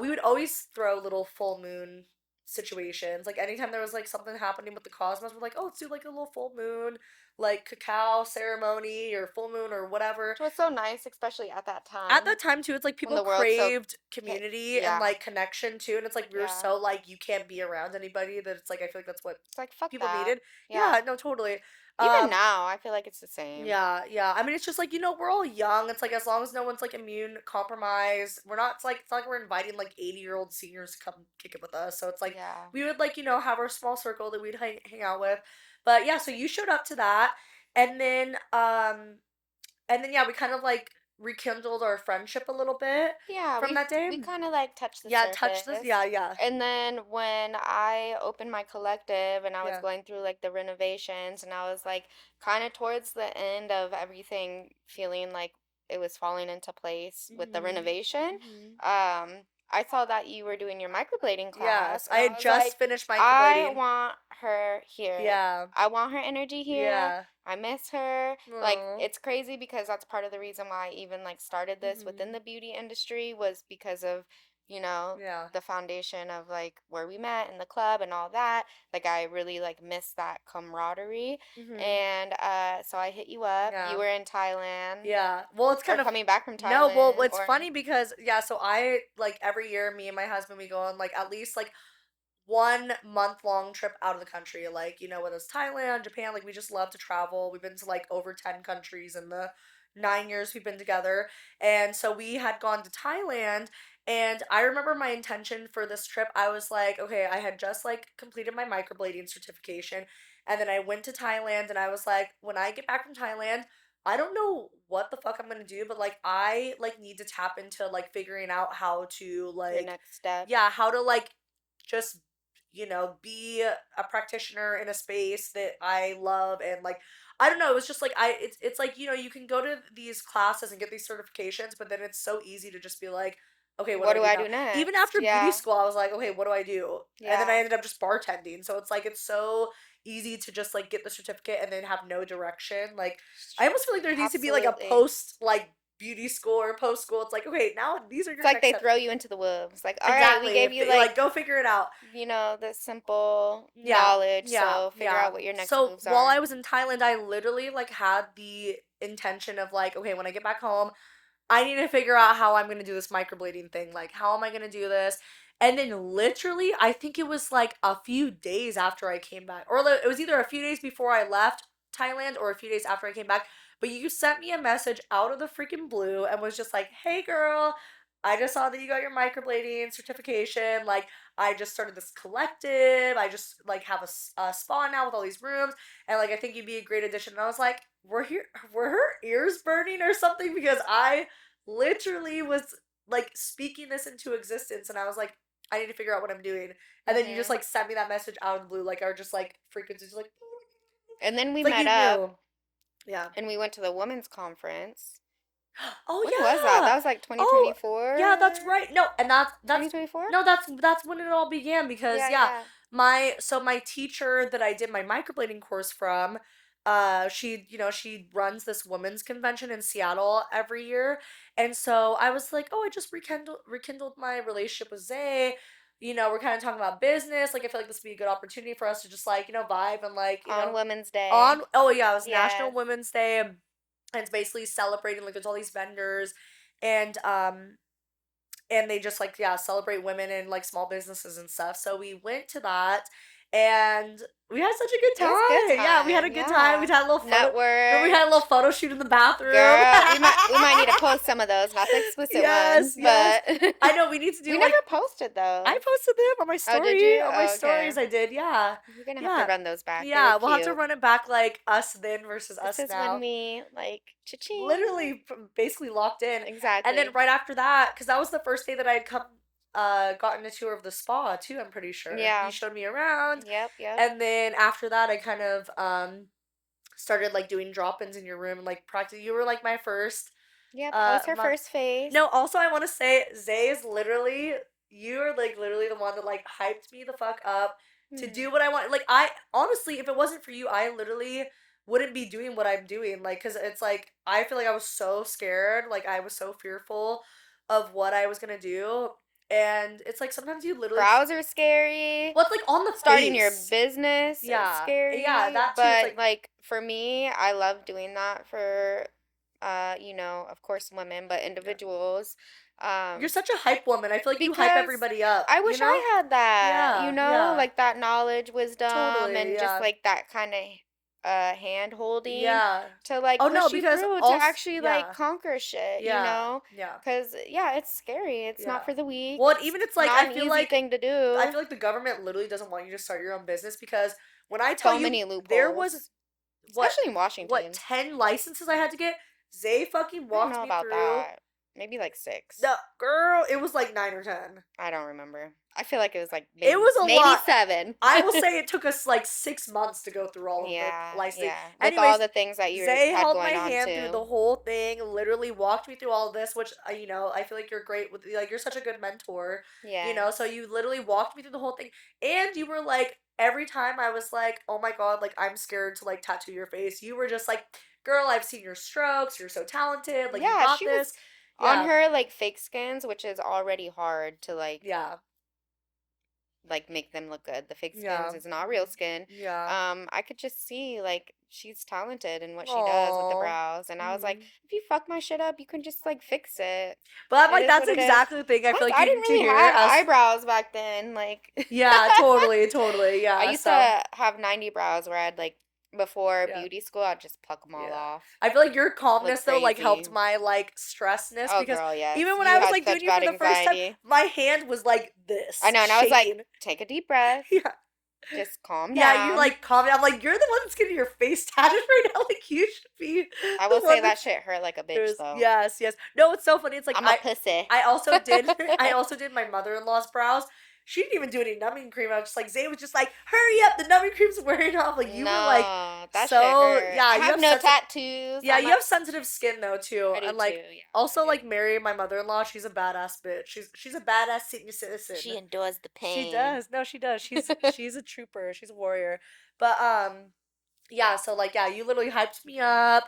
we would always throw little full moon situations. Like anytime there was like something happening with the cosmos, we're like, oh, let's do like a little full moon, like cacao ceremony or full moon or whatever. which was so nice, especially at that At that time time too, it's like when people the world's so craved community and yeah, like connection too, and it's like we were yeah. so like you can't be around anybody that it's like I feel like that's what It's like fuck people that. needed. Yeah. Yeah, no, totally. Even Um, now, I feel like it's the same. yeah, yeah. I mean, it's just like, we're all young. It's like as long as no one's like immune compromised, we're not, it's like we're inviting like 80-year-old seniors to come kick it with us. So it's like Yeah. we would like, have our small circle that we'd hang out with. But yeah, so you showed up to that, and then yeah, we kind of like rekindled our friendship a little bit Yeah, from that day. we kind of like touched the Yeah, touch this. surface. Yeah, yeah. And then when I opened my collective and I was Yeah. going through like the renovations and I was like kind of towards the end of everything feeling like it was falling into place with the Mhm. renovation, Mhm. um I saw that you were doing your microblading Yes, class, I and I had was just like, finished I microblading. want her here. Yeah. I want her energy here. Yeah. I miss her. Like, Oh. it's crazy because that's part of the reason why I even like started this within Mhm. the beauty industry was because of, you know, Yeah. the foundation of like where we met in the club and all that. Like, I really like miss that camaraderie. Mhm. And so I hit you up. You Yeah. were in Thailand Yeah. Well, it's or kind of coming back from no, well, Thailand it's or funny because yeah, so I like every year me and my husband we go on like at least like 1 month long trip out of the country. Like, whether it's Thailand, Japan, like we just love to travel. We've been to like over 10 countries in the 9 years we've been together. And so we had gone to Thailand. And I remember my intention for this trip. I was like, okay, I had just like completed my microblading certification. And then I went to Thailand and I was like, when I get back from Thailand, I don't know what the fuck I'm gonna do, but like I like need to tap into like figuring out how to your like next step? yeah, how to like just be a practitioner in a space that I love and like I don't know, it was just like it's like, you can go to these classes and get these certifications, but then it's so easy to just be like, okay, what do What I do do I now? do Even next? after beauty Yeah. school, I was like, okay, what do I do? And then I Yeah. ended up just bartending. So it's like it's so easy to just like get the certificate and then have no direction. Like I almost feel like there needs to be like a Absolutely. post like beauty school or post school. It's like, okay, now these are It's your like next they steps. throw you into the wolves. Like, all right, we Exactly. gave If you like like, go figure it out. the simple Yeah, knowledge, yeah, so figure yeah. out what your next So moves while I are. was in Thailand, I literally like had the intention of like, okay, when I get back home, I need to figure out how I'm gonna do this microblading thing. Like, how am I gonna do this? And then literally, I think it was like a few days after I came back, or it was either a few days before I left Thailand or a few days after I came back. But you sent me a message out of the freaking blue and was just like, "Hey, girl, I just saw that you got your microblading certification. Like, I just started this collective. I just like have a spa now with all these rooms, and like I think you'd be a great addition." And I was like, were her ears burning or something? Because I literally was like speaking this into existence and I was like, I need to figure out what I'm doing. And then you just Hmm. like sent me that message out of the blue, like our just like frequencies like And then we it's like met you up knew. Yeah. and we went to the women's conference. Oh When was that? yeah. That was like Oh yeah, 2024? that's right. No, and that's 2024? no, that's when it all began because Yeah, yeah, yeah. my teacher that I did my microblading course from, she runs this women's convention in Seattle every year. And so I was like, "Oh, I just rekindled my relationship with Zay. We're kind of talking about business. Like I feel like this would be a good opportunity for us to just like, vibe and like, On Women's on Day. oh yeah, it was National Yes. Women's Day and it's basically celebrating like there's all these vendors and they just like yeah celebrate women and like small businesses and stuff. So we went to that and we had such a good It was a good time. Yeah, we had a time. good time. We Yeah. had a little photo. Remember we had a little Networked. photo shoot in the bathroom. Girl, we might need to post some of those, not the explicit Yes, ones, yes. but I know we need to we do never like posted I those. posted them on my Oh, did story. you? On my Oh, okay. stories I did. Yeah. We're gonna have to Yeah. run those back. They were Yeah, we'll have to cute. run it back like us then versus This us is when now. we like cha-ching. Literally basically locked in. And then Exactly. right after that, because that was the first day that I had gotten a tour of the spa too, I'm pretty sure. You Yeah. showed me around. Yep, yep. And then after that I kind of started like doing drop-ins in your room and like practice. You were like my first Yep, I was her month. first face. No, also I want to say Zay is literally you are like literally the one that like hyped me the fuck up to Hmm. do what I want. Like I honestly, if it wasn't for you, I literally wouldn't be doing what I'm doing. Like cuz it's like I feel like I was so scared, like I was so fearful of what I was going to do. And it's like sometimes you literally just Browser scary. what's like on the Starting your face. business, it's Yeah. Yeah, scary. that too. It's But like like for me, I love doing that for of course women, but yeah. individuals. You're Um, such a hype woman. I feel like you hype because everybody up, I you wish know? I had that, Yeah, yeah. like that knowledge, wisdom, Totally, and just yeah. like that kind of hand holding Yeah. to like Oh no, push you because through to also actually like yeah. conquer shit, Yeah. Yeah. Because yeah, it's scary. It's not Yeah. for the weak. Well, and It's even it's like not an easy thing to I do. feel like the government literally doesn't want you to start your own business because when I tell So you many there was loopholes, what especially in Washington. 10 licenses I had to get, Zay fucking I don't walked know me about through that. Maybe like six. No, girl, it was like 9 or 10. I don't remember. I feel like it was like It maybe was a maybe lot. seven. I will say it took us like 6 months to go through all of the Yeah, licensing. yeah. With all Anyways, the things that you Zay had held my going on hand through too. the whole thing, literally walked me through all of this, which, I feel like you're great with, like, you're such a good mentor, so Yes. you literally walked me through the whole thing. And you were like, every time I was like, oh my God, like, I'm scared to, like, tattoo your face, you were just like, girl, I've seen your strokes, you're so talented, like, you Yeah, got she this. was on Yeah, her like fake skins, which is already hard to yeah, like make them look good. The fake skins yeah, is not real skin. yeah. I could just see like she's talented in what she does with the Aww. brows, and I was like, Mhm. if you fuck my shit up, you can just like fix it. But I'm It like, is that's what it is. exactly the thing I Plus, feel like I you didn't need to really hear have as. eyebrows back then. Like, Yeah, totally, totally. I Yeah, used so, to have 90 brows where I'd like before yeah. beauty school, I'd just pluck them all Yeah. off. I feel like your Look calmness though like helped crazy. my like stressness Oh, because girl, yes. even when You I was had like doing such you for bad the first time, anxiety. my hand was like I this, know, and I was like, shaking. take a deep breath. Yeah. Just calm Yeah, you're down. like calming. I'm like, you're the one that's getting your face tatted right now. Like you should be I the will say one that that's shit hurt like a bitch there's though. yes, yes. No, it's so funny. It's like I'm a I pussy. I also did I also did my mother-in-law's brows. She didn't even do any numbing cream. I was just like Zay was just like, hurry up, the numbing cream's wearing off. Like you were like No, that shit so hurt. yeah, I you have have no sensitive tattoos. yeah, you have sensitive skin though too. I do And too. like Yeah, I also do. like Mary, my mother-in-law, she's a badass bitch. She's a badass senior citizen. She endures the She pain. does. No, she does. She's a trooper. She's a warrior. But yeah, so like yeah, you literally hyped me up,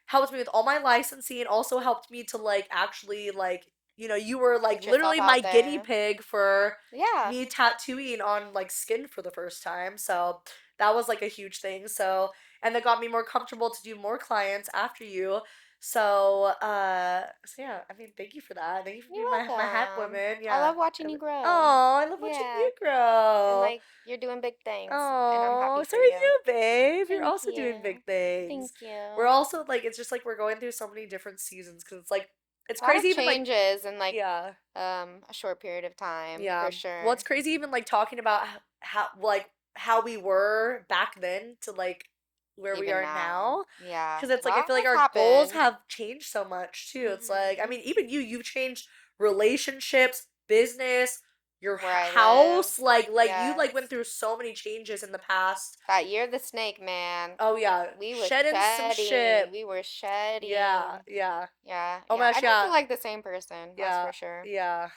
helped me with all my licensing, also helped me to like actually like you were like Put yourself literally my out guinea there. pig for Yeah. me tattooing on like skin for the first time. So that was like a huge thing. So and that got me more comfortable to do more clients after you. So yeah, I mean thank you for that. Thank you for You're being my hype welcome. woman. I Yeah. love watching you grow. Oh, I love watching Yeah. you And grow. like you're doing big things and I'm Oh, happy so for are you. you, babe. You're Thank also doing you. big things. Thank We're you. also like, it's just like we're going through so many different seasons because it's like, it's A lot crazy of even like, changes in like yeah, a short period of time, yeah. for Well, sure. it's crazy even like talking about how we were back then to like where we Even are now. now. Yeah. Because it's A like, I lot feel like has our goals happened. have changed so much too. It's like, I Mhm. mean, even you've changed relationships, business, your Where I live. house, like you like went Yes. through so many changes in the past. That year the snake, man. Oh yeah, We was shedding some shit. shedding. We were Yeah, shedding. yeah. Yeah, Oh yeah. my I gosh, don't feel yeah, like the same person, that's yeah, for sure. yeah,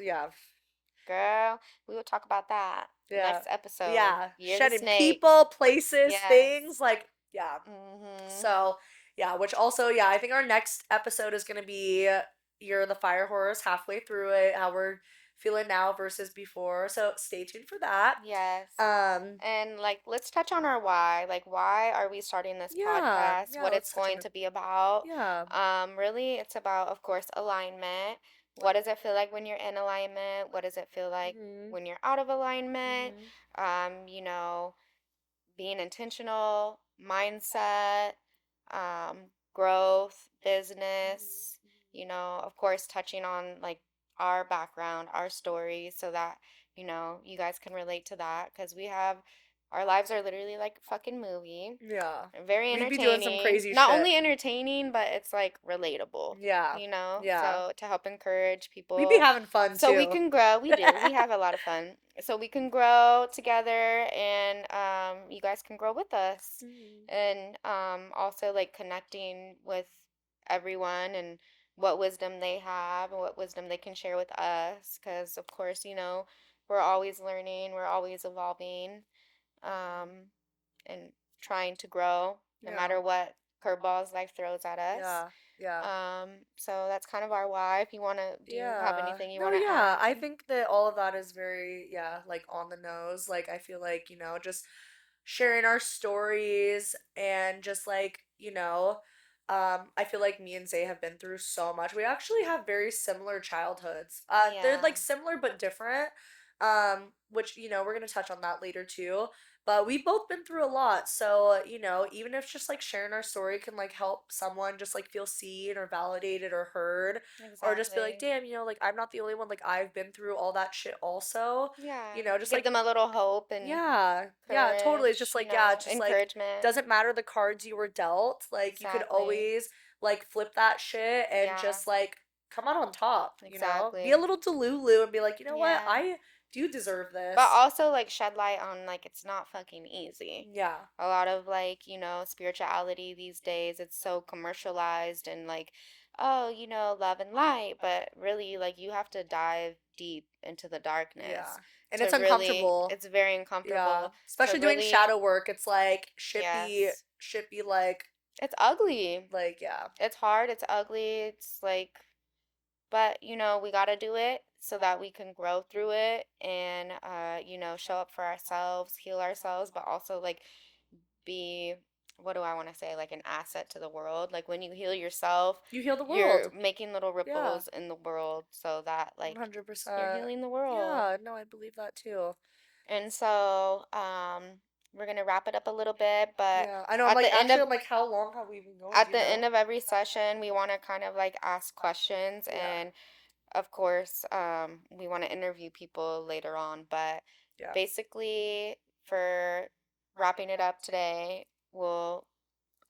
yeah, Girl, we will talk about that yeah, next episode. yeah. Year the Shedding snake. people, places, Yes. things, like yeah. Mm-hmm. So yeah, which also yeah, I think our next episode is gonna be you're the fire horse halfway through it, how we're feeling now versus before. So stay tuned for that. Yes. Um, And like, let's touch on our why. Like, why are we starting this yeah, podcast? yeah. What it's Let's touch on going it. to be about? Yeah. Really, it's about, of course, alignment. What does it feel like when you're in alignment? What does it feel like Mhm. when you're out of alignment? Mhm. You know, being intentional, mindset, growth, business, Mhm. of course, touching on like our background, our stories, so that, you guys can relate to that because our lives are literally like a fucking movie. Yeah. Very We'd be doing some entertaining. crazy Not shit. only entertaining, but it's like relatable, Yeah. Yeah. So to help encourage We'd be people having fun so we too. can grow. We do. We have a lot of fun. So we can grow together and you guys can grow with us. Mhm. And also like connecting with everyone and what wisdom they have and what wisdom they can share with us. Because, of course, we're always learning, we're always evolving and trying to grow no Yeah. matter what curveballs life throws at us. Yeah. Yeah. So that's kind of our why. If you want to, do you have Yeah. anything you No, want to yeah. I add? think that all of that is very, yeah, like on the nose. Like, I feel like, just sharing our stories and just like, I feel like me and Zay have been through so much. We actually have very similar childhoods. They're Yeah, like similar but different. Which, we're gonna touch on that later too. But we've both been through a lot. So, even if just like sharing our story can like help someone just like feel seen or validated or heard, or just be like, exactly. damn, like I'm not the only one, like I've been through all that shit also. Yeah, Just give like them a little hope and yeah, yeah, totally. It's just courage, like, yeah, it's just like encouragement. doesn't matter the cards you were dealt. Like you could Exactly. always like flip that shit and Yeah, just like come out on top, you know? Be a Exactly. little delulu and be like, you know what? Yeah. I do deserve But this. also like shed light on like it's not fucking easy. Yeah. A lot of like, spirituality these days, it's so commercialized and like, oh, love and light, but really like you have to dive deep into the Yeah. darkness And to it's really, uncomfortable. it's very Yeah. uncomfortable to Especially doing really, shadow work. It's like yes. should be like It's ugly. yeah. It's hard, it's ugly, it's like, but we got to do it so that we can grow through it and show up for ourselves, heal ourselves, but also like be, what do I want to say, like an asset to the world. Like when you heal yourself, You heal the you're world. making little Yeah. ripples in the world so that like you're 100%. healing the world. Yeah, no, I believe that too. And so we're going to wrap it up a little bit, but Yeah. I know I'm at like the end of actually I'm like how long have we been going, do at you the end know? of every session, we want to kind of like ask questions, Yeah. and of course, we want to interview people later on, but Yeah. basically, for wrapping it up today, I'll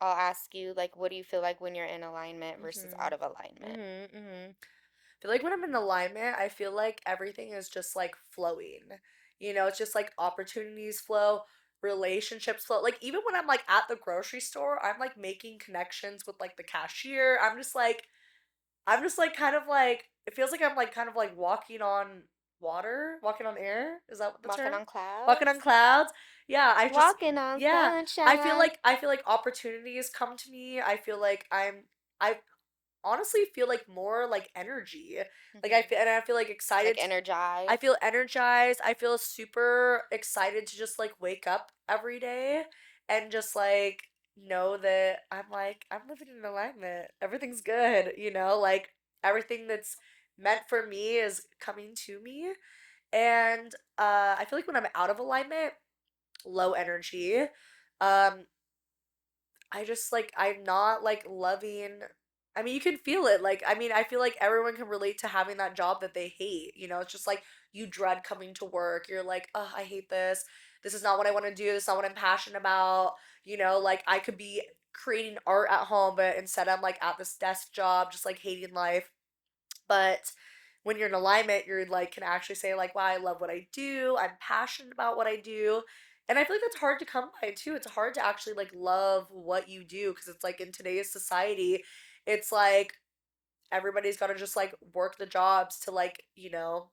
ask you like, what do you feel like when you're in alignment versus Mhm. out of alignment? Mhm. Mhm. I feel like when I'm in alignment, I feel like everything is just like flowing. You know, it's just like opportunities flow, relationships flow. Like even when I'm like at the grocery store, I'm like making connections with like the cashier. I'm just like kind of like it feels like I'm like kind of like walking on water, walking on air. Is that what the Walking term? on Walking on clouds? clouds. Yeah, Walking on yeah. sunshine. I feel like opportunities come to me. I feel like I honestly feel like more like energy. Like Hmm. I feel like Like excited. I energized. feel energized. I feel super excited to just like wake up every day and just like know that I'm living in alignment. Everything's good, you know? Like everything that's meant for me is coming to me. And I feel like when I'm out of alignment, low energy. Um I just like I'm not like loving. I mean, you can feel it. Like, I mean, I feel like everyone can relate to having that job that they hate. You know, it's just like you dread coming to work. You're like, oh, I hate this. This is not what I want to do. This is not what I'm passionate about. You know, like I could be creating art at home, but instead I'm like at this desk job, just like hating life. But when you're in alignment, you're like can actually say like, wow, I love what I do. I'm passionate about what I do. And I feel like that's hard to come by too. It's hard to actually like love what you do because it's like in today's society, it's like everybody's got to just like work the jobs to like, you know,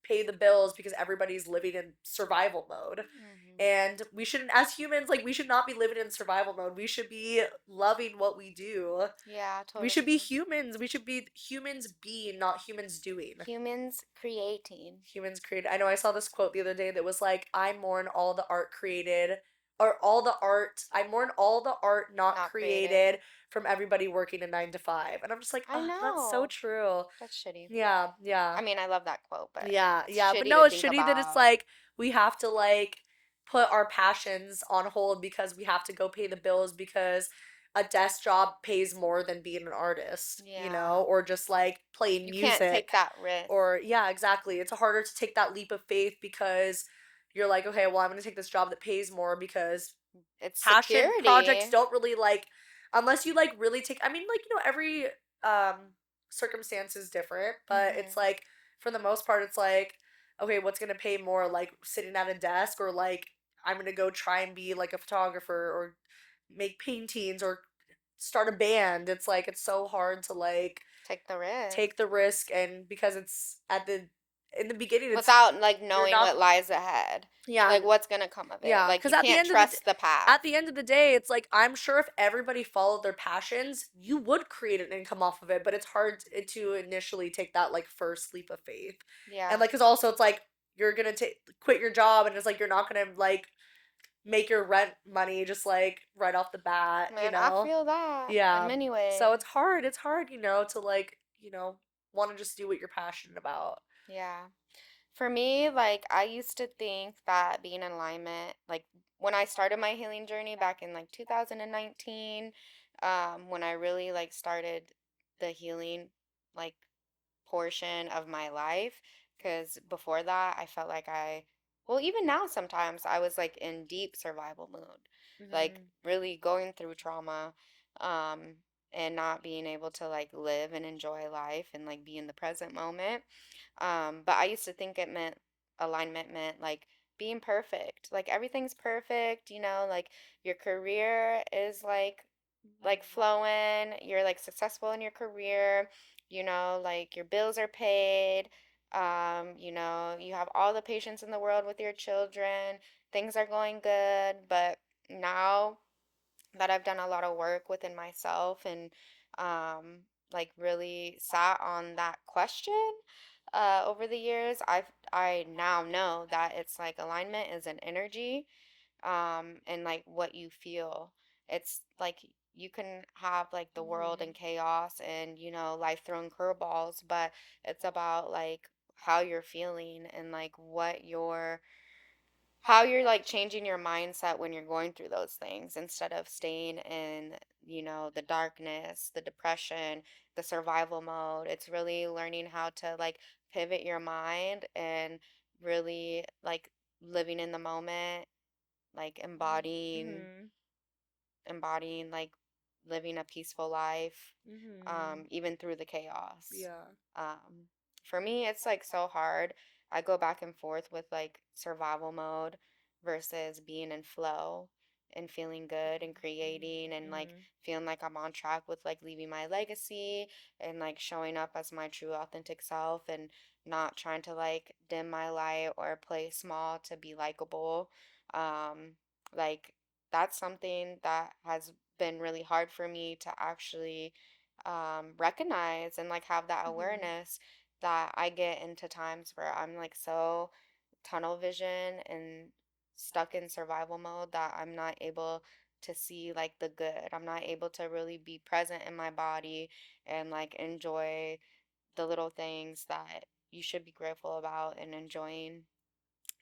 pay the bills because everybody's living in survival mode. Hmm. And we shouldn't, as humans, like we should not be living in survival mode. We should be loving what we do. Yeah, We should be totally. humans. We should be humans being, not humans doing. Humans creating, Humans create. I know I saw this quote the other day that was like, I mourn all the art created, or all the art, I mourn all the art not not created. created from everybody working a 9 to 5. And I'm just like, I oh, that's so know. true. That's shitty. Yeah, yeah. I mean, I love that quote, but Yeah, it's yeah. But shitty to no, it's think shitty that it's about. like we have to like put our passions on hold because we have to go pay the bills because a desk job pays more than being an artist, you Yeah. know, or just like playing You can't take music. that risk. Or yeah, exactly. It's harder to take that leap of faith because you're like, okay, well, I'm going to take this job that pays more because It's passion projects security. don't really like unless you like really take I mean like you know every circumstance is different, but it's Hmm. like for the most part it's like okay, what's going to pay more, like sitting at a desk or like I'm going to go try and be like a photographer or make paintings or start a band. It's like it's so hard to like Take the risk. take the risk, and because it's at the in the beginning it's Without like you're knowing not what lies ahead. yeah. Like what's gonna come of it. Yeah, Like because you can't trust the path. at the end of the day, it's like I'm sure if everybody followed their passions, you would create an income off of it. But it's hard to initially take that like first leap of faith, and Yeah. like because also it's like you're gonna take quit your job, and it's like you're not gonna like make your rent money just like right off the bat, you Man, I know? feel that in Yeah. many So ways. it's hard. It's hard, you know, to like want to just do what you're passionate about. Yeah. For me, like I used to think that being in alignment, like when I started my healing journey back in like 2019, when I really like started the healing like portion of my life, because before that I felt like well, even now sometimes I was like in deep survival mood, like Hmm. really going through trauma. Um, and not being able to like live and enjoy life and like be in the present moment. But I used to think it meant alignment meant like being perfect. Like everything's perfect, like your career is like flowing, you're like successful in your career, like your bills are paid, you have all the patience in the world with your children, things are going good, but now that I've done a lot of work within myself and um, like really sat on that question over the years, I now know that it's like alignment is an energy, and like what you feel. It's like you can have like the world in Mhm. chaos and life throwing curveballs, but it's about like how you're feeling and like how you're like changing your mindset when you're going through those things instead of staying in, the darkness, the depression, the survival mode. It's really learning how to like pivot your mind and really like living in the moment, like Mhm. embodying like living a peaceful life, Mhm. even through the chaos. Yeah. Um, for me, it's like so hard. I go back and forth with like survival mode versus being in flow and feeling good and creating and like Mhm. feeling like I'm on track with like leaving my legacy and like showing up as my true authentic self and not trying to like dim my light or play small to be likable. Like that's something that has been really hard for me to actually recognize and like have that Mhm. awareness that I get into times where I'm like so tunnel vision and stuck in survival mode that I'm not able to see like the good. I'm not able to really be present in my body and like enjoy the little things that you should be grateful about and enjoying.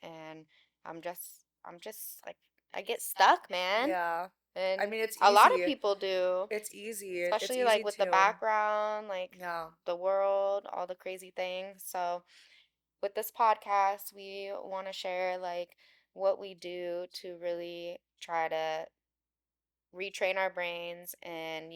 And I'm just like I get stuck, man. Yeah. I And mean, it's a lot of easy. people do, It's easy. It's especially like easy with the to. background, like Yeah. the world, all the crazy things. So, with this podcast, we want to share like what we do to really try to retrain our brains and,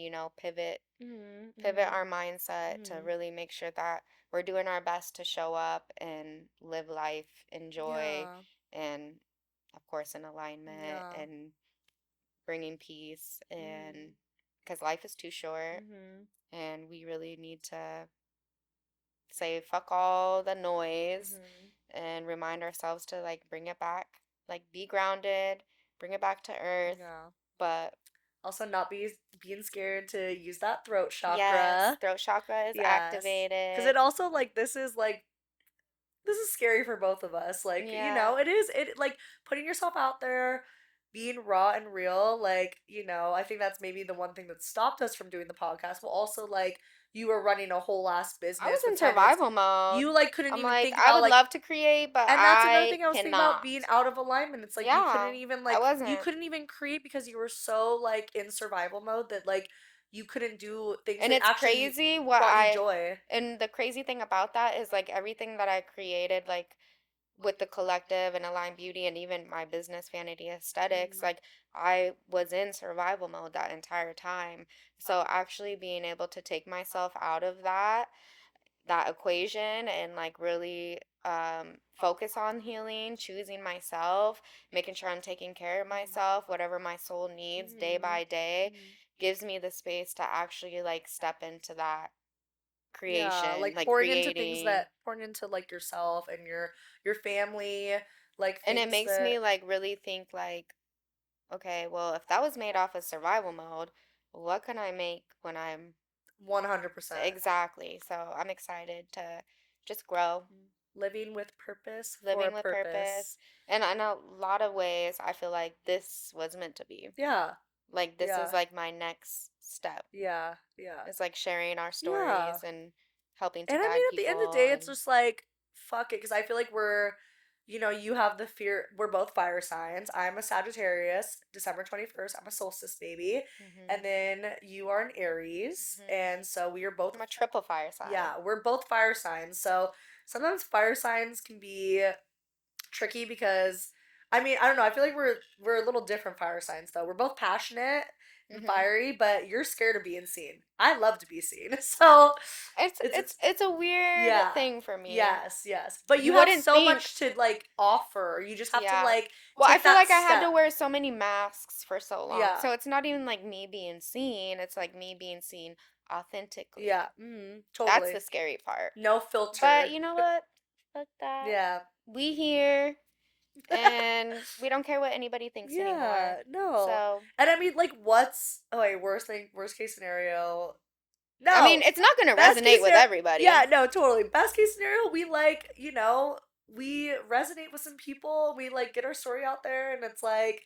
Mhm. pivot Mhm. our mindset to Mhm. really make sure that we're doing our best to show up and live life, enjoy, Yeah. and of course in alignment Yeah. and bringing peace and Mhm. because life is too short Mhm. and we really need to say fuck all the noise Mhm. and remind ourselves to like bring it back, like be grounded, bring it back to earth. Yeah. But Also, not being scared to use that throat yes, chakra. throat chakra is Yes. Because activated. it also, like, this is scary for both of us. Like, Yeah. like, putting yourself out there, being raw and real. Like, I think that's maybe the one thing that stopped us from doing the podcast. But also, like, you were running a whole ass I business was in with tenants. survival mode. You, like, couldn't I'm even like, think I about, would like, love to create, but and that's another I thing I was thinking about being cannot. out of alignment. It's like Yeah, I you wasn't. couldn't even create because you were so like in survival mode that like you couldn't do things And that it's actually crazy brought you joy. and the crazy thing about that is like everything that I created, like with the collective and Align Beauty and even my business Vanity Aesthetics, Mhm. like I was in survival mode that entire time. So actually being able to take myself out of that equation and like really focus on healing, choosing myself, making sure I'm taking care of myself, whatever my soul needs day Mhm. by day, Mhm. gives me the space to actually like step into that Yeah, creation, like like creating. pouring into like yourself and your family, like And it things makes that me like really think like, okay, well, if that was made off of survival mode, what can I make when I'm 100% exactly? So I'm excited to just grow, living with purpose for a living with purpose. purpose. And in a lot of ways, I feel like this was meant to be. Yeah. Like this is Yeah. like my next step. Yeah. Yeah. It's like sharing our Yeah. stories and helping to And I mean, guide at the end of the people day, it's and just like, fuck it. Because I feel like you have the fear. We're both fire signs. I'm a Sagittarius, December 21st. I'm a solstice baby. And mhm, then you are an Aries. mhm. And so we are both, I'm a triple fire sign. yeah, we're both fire signs. So sometimes fire signs can be tricky because, I mean, I don't know. I feel like we're a little different fire signs, though. We're both passionate and Mhm. fiery, but you're scared of being seen. I love to be seen. So It's it's it's it's a weird yeah. thing for me. Yes, yes. But you You have wouldn't so think, much to like offer. You just have to yeah. like Well, I take feel that like I had to step. wear so many masks for so long. Yeah. So it's not even like me being seen, it's like me being seen authentically. Yeah. Mm, That's totally. the scary part. No But filter. you know what? Fuck that. Yeah. We here and we don't care what anybody thinks Yeah, anymore. no. So, And I mean like what's oh wait, worst case scenario. I mean, No. it's not going to Best case resonate with scenario. everybody. Yeah, no, totally. Best case scenario, we like, we resonate with some people. We like get our story out there, and it's like,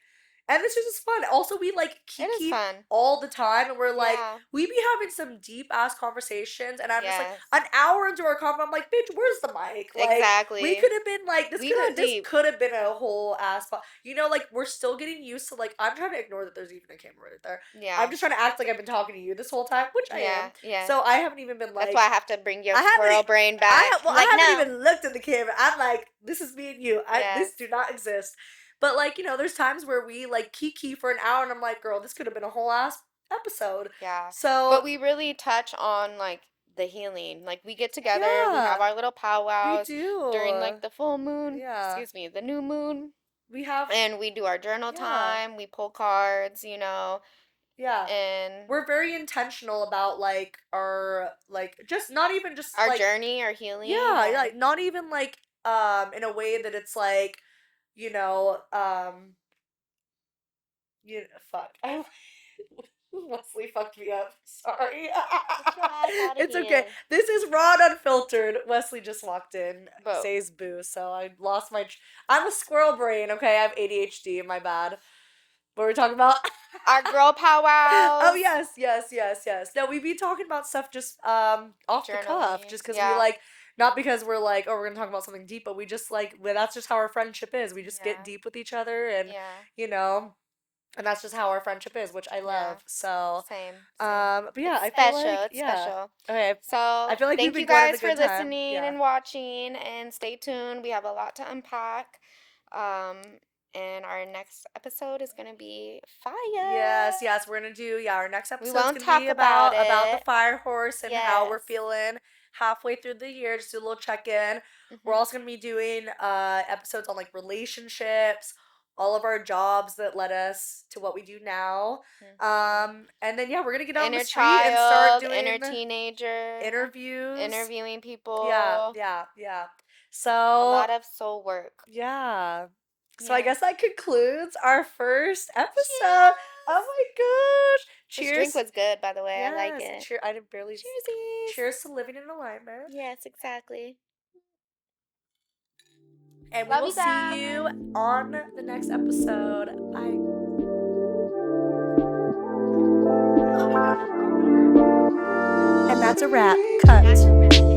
and it's just fun. Also, we like It is kiki fun. all the time, and we're like, Yeah. we be having some deep ass conversations, and I'm just like, Yes. an hour into our convo, I'm like, bitch, where's the mic? Like, we Exactly. could have been like, We go this deep. could have been a whole ass, like we're still getting used to like, I'm trying to ignore that there's even a camera right there. I'm Yeah. just trying to act like I've been talking to you this whole time, which I am. Yeah. Yeah. So I haven't even been That's why like, I have to bring your I haven't. squirrel brain back. I'm I like, haven't no. even looked at the camera. I'm like, this is me and you. This Yes. do not exist. But like, there's times where we like kiki for an hour, and I'm like, girl, this could have been a whole ass episode. Yeah. So But we really touch on like the healing. Like we get together, we have yeah, our little we powwows during do. like the full moon, Yeah, excuse me, the new moon, we have. and we do our journal Yeah, time, we pull cards, yeah. and We're very intentional about like our like just not even just our like journey, our healing, yeah, yeah. like not even like in a way that it's like you know you fuck. Wesley fucked me up. Sorry. Get your ass out of It's okay. here. This is raw and unfiltered. Wesley just walked in, But says boo, so I lost my. I'm a squirrel brain. Okay, I have ADHD. My bad. What were we talking about? our girl Oh powwows, yes, yes, yes, yes. No, we be talking about stuff just off the cuff, journaling, just because we yeah, like, not because we're like, oh, we're gonna talk about something deep, but we just like, well, that's just how our friendship is. We just get yeah, deep with each other, and yeah, you know, and that's just how our friendship is, which I yeah. love. So, Same, same. but yeah, It's I feel special. like It's yeah. special. Okay, I So, feel like we've thank been you going at a guys for good time. listening Yeah. and watching, and stay tuned. We have a lot to unpack. Um, and our next episode is going to be Yes, fire. yes, we're gonna do yeah, our next We episode's won't gonna be talk about about the it. fire horse and how we're Yes. feeling halfway through the year, just do a little check-in. We're Hmm. also gonna be doing episodes on like relationships, all of our jobs that led us to what we do now. Hmm. And then yeah, we're gonna get out on the Inner street and start child, inner doing teenager, interviews. interviewing Yeah, people, yeah, yeah. a So lot of soul work. yeah. So I Yeah. guess that concludes our first episode. Oh Cheers! my gosh. This drink Cheers. was good, by the way. I like Yes. it. Cheer I didn't barely Cheersies! cheers to living in alignment. Yes, exactly. And we Love will you see you guys. on the next episode. Bye. And that's a wrap. That's Cut. a wrap.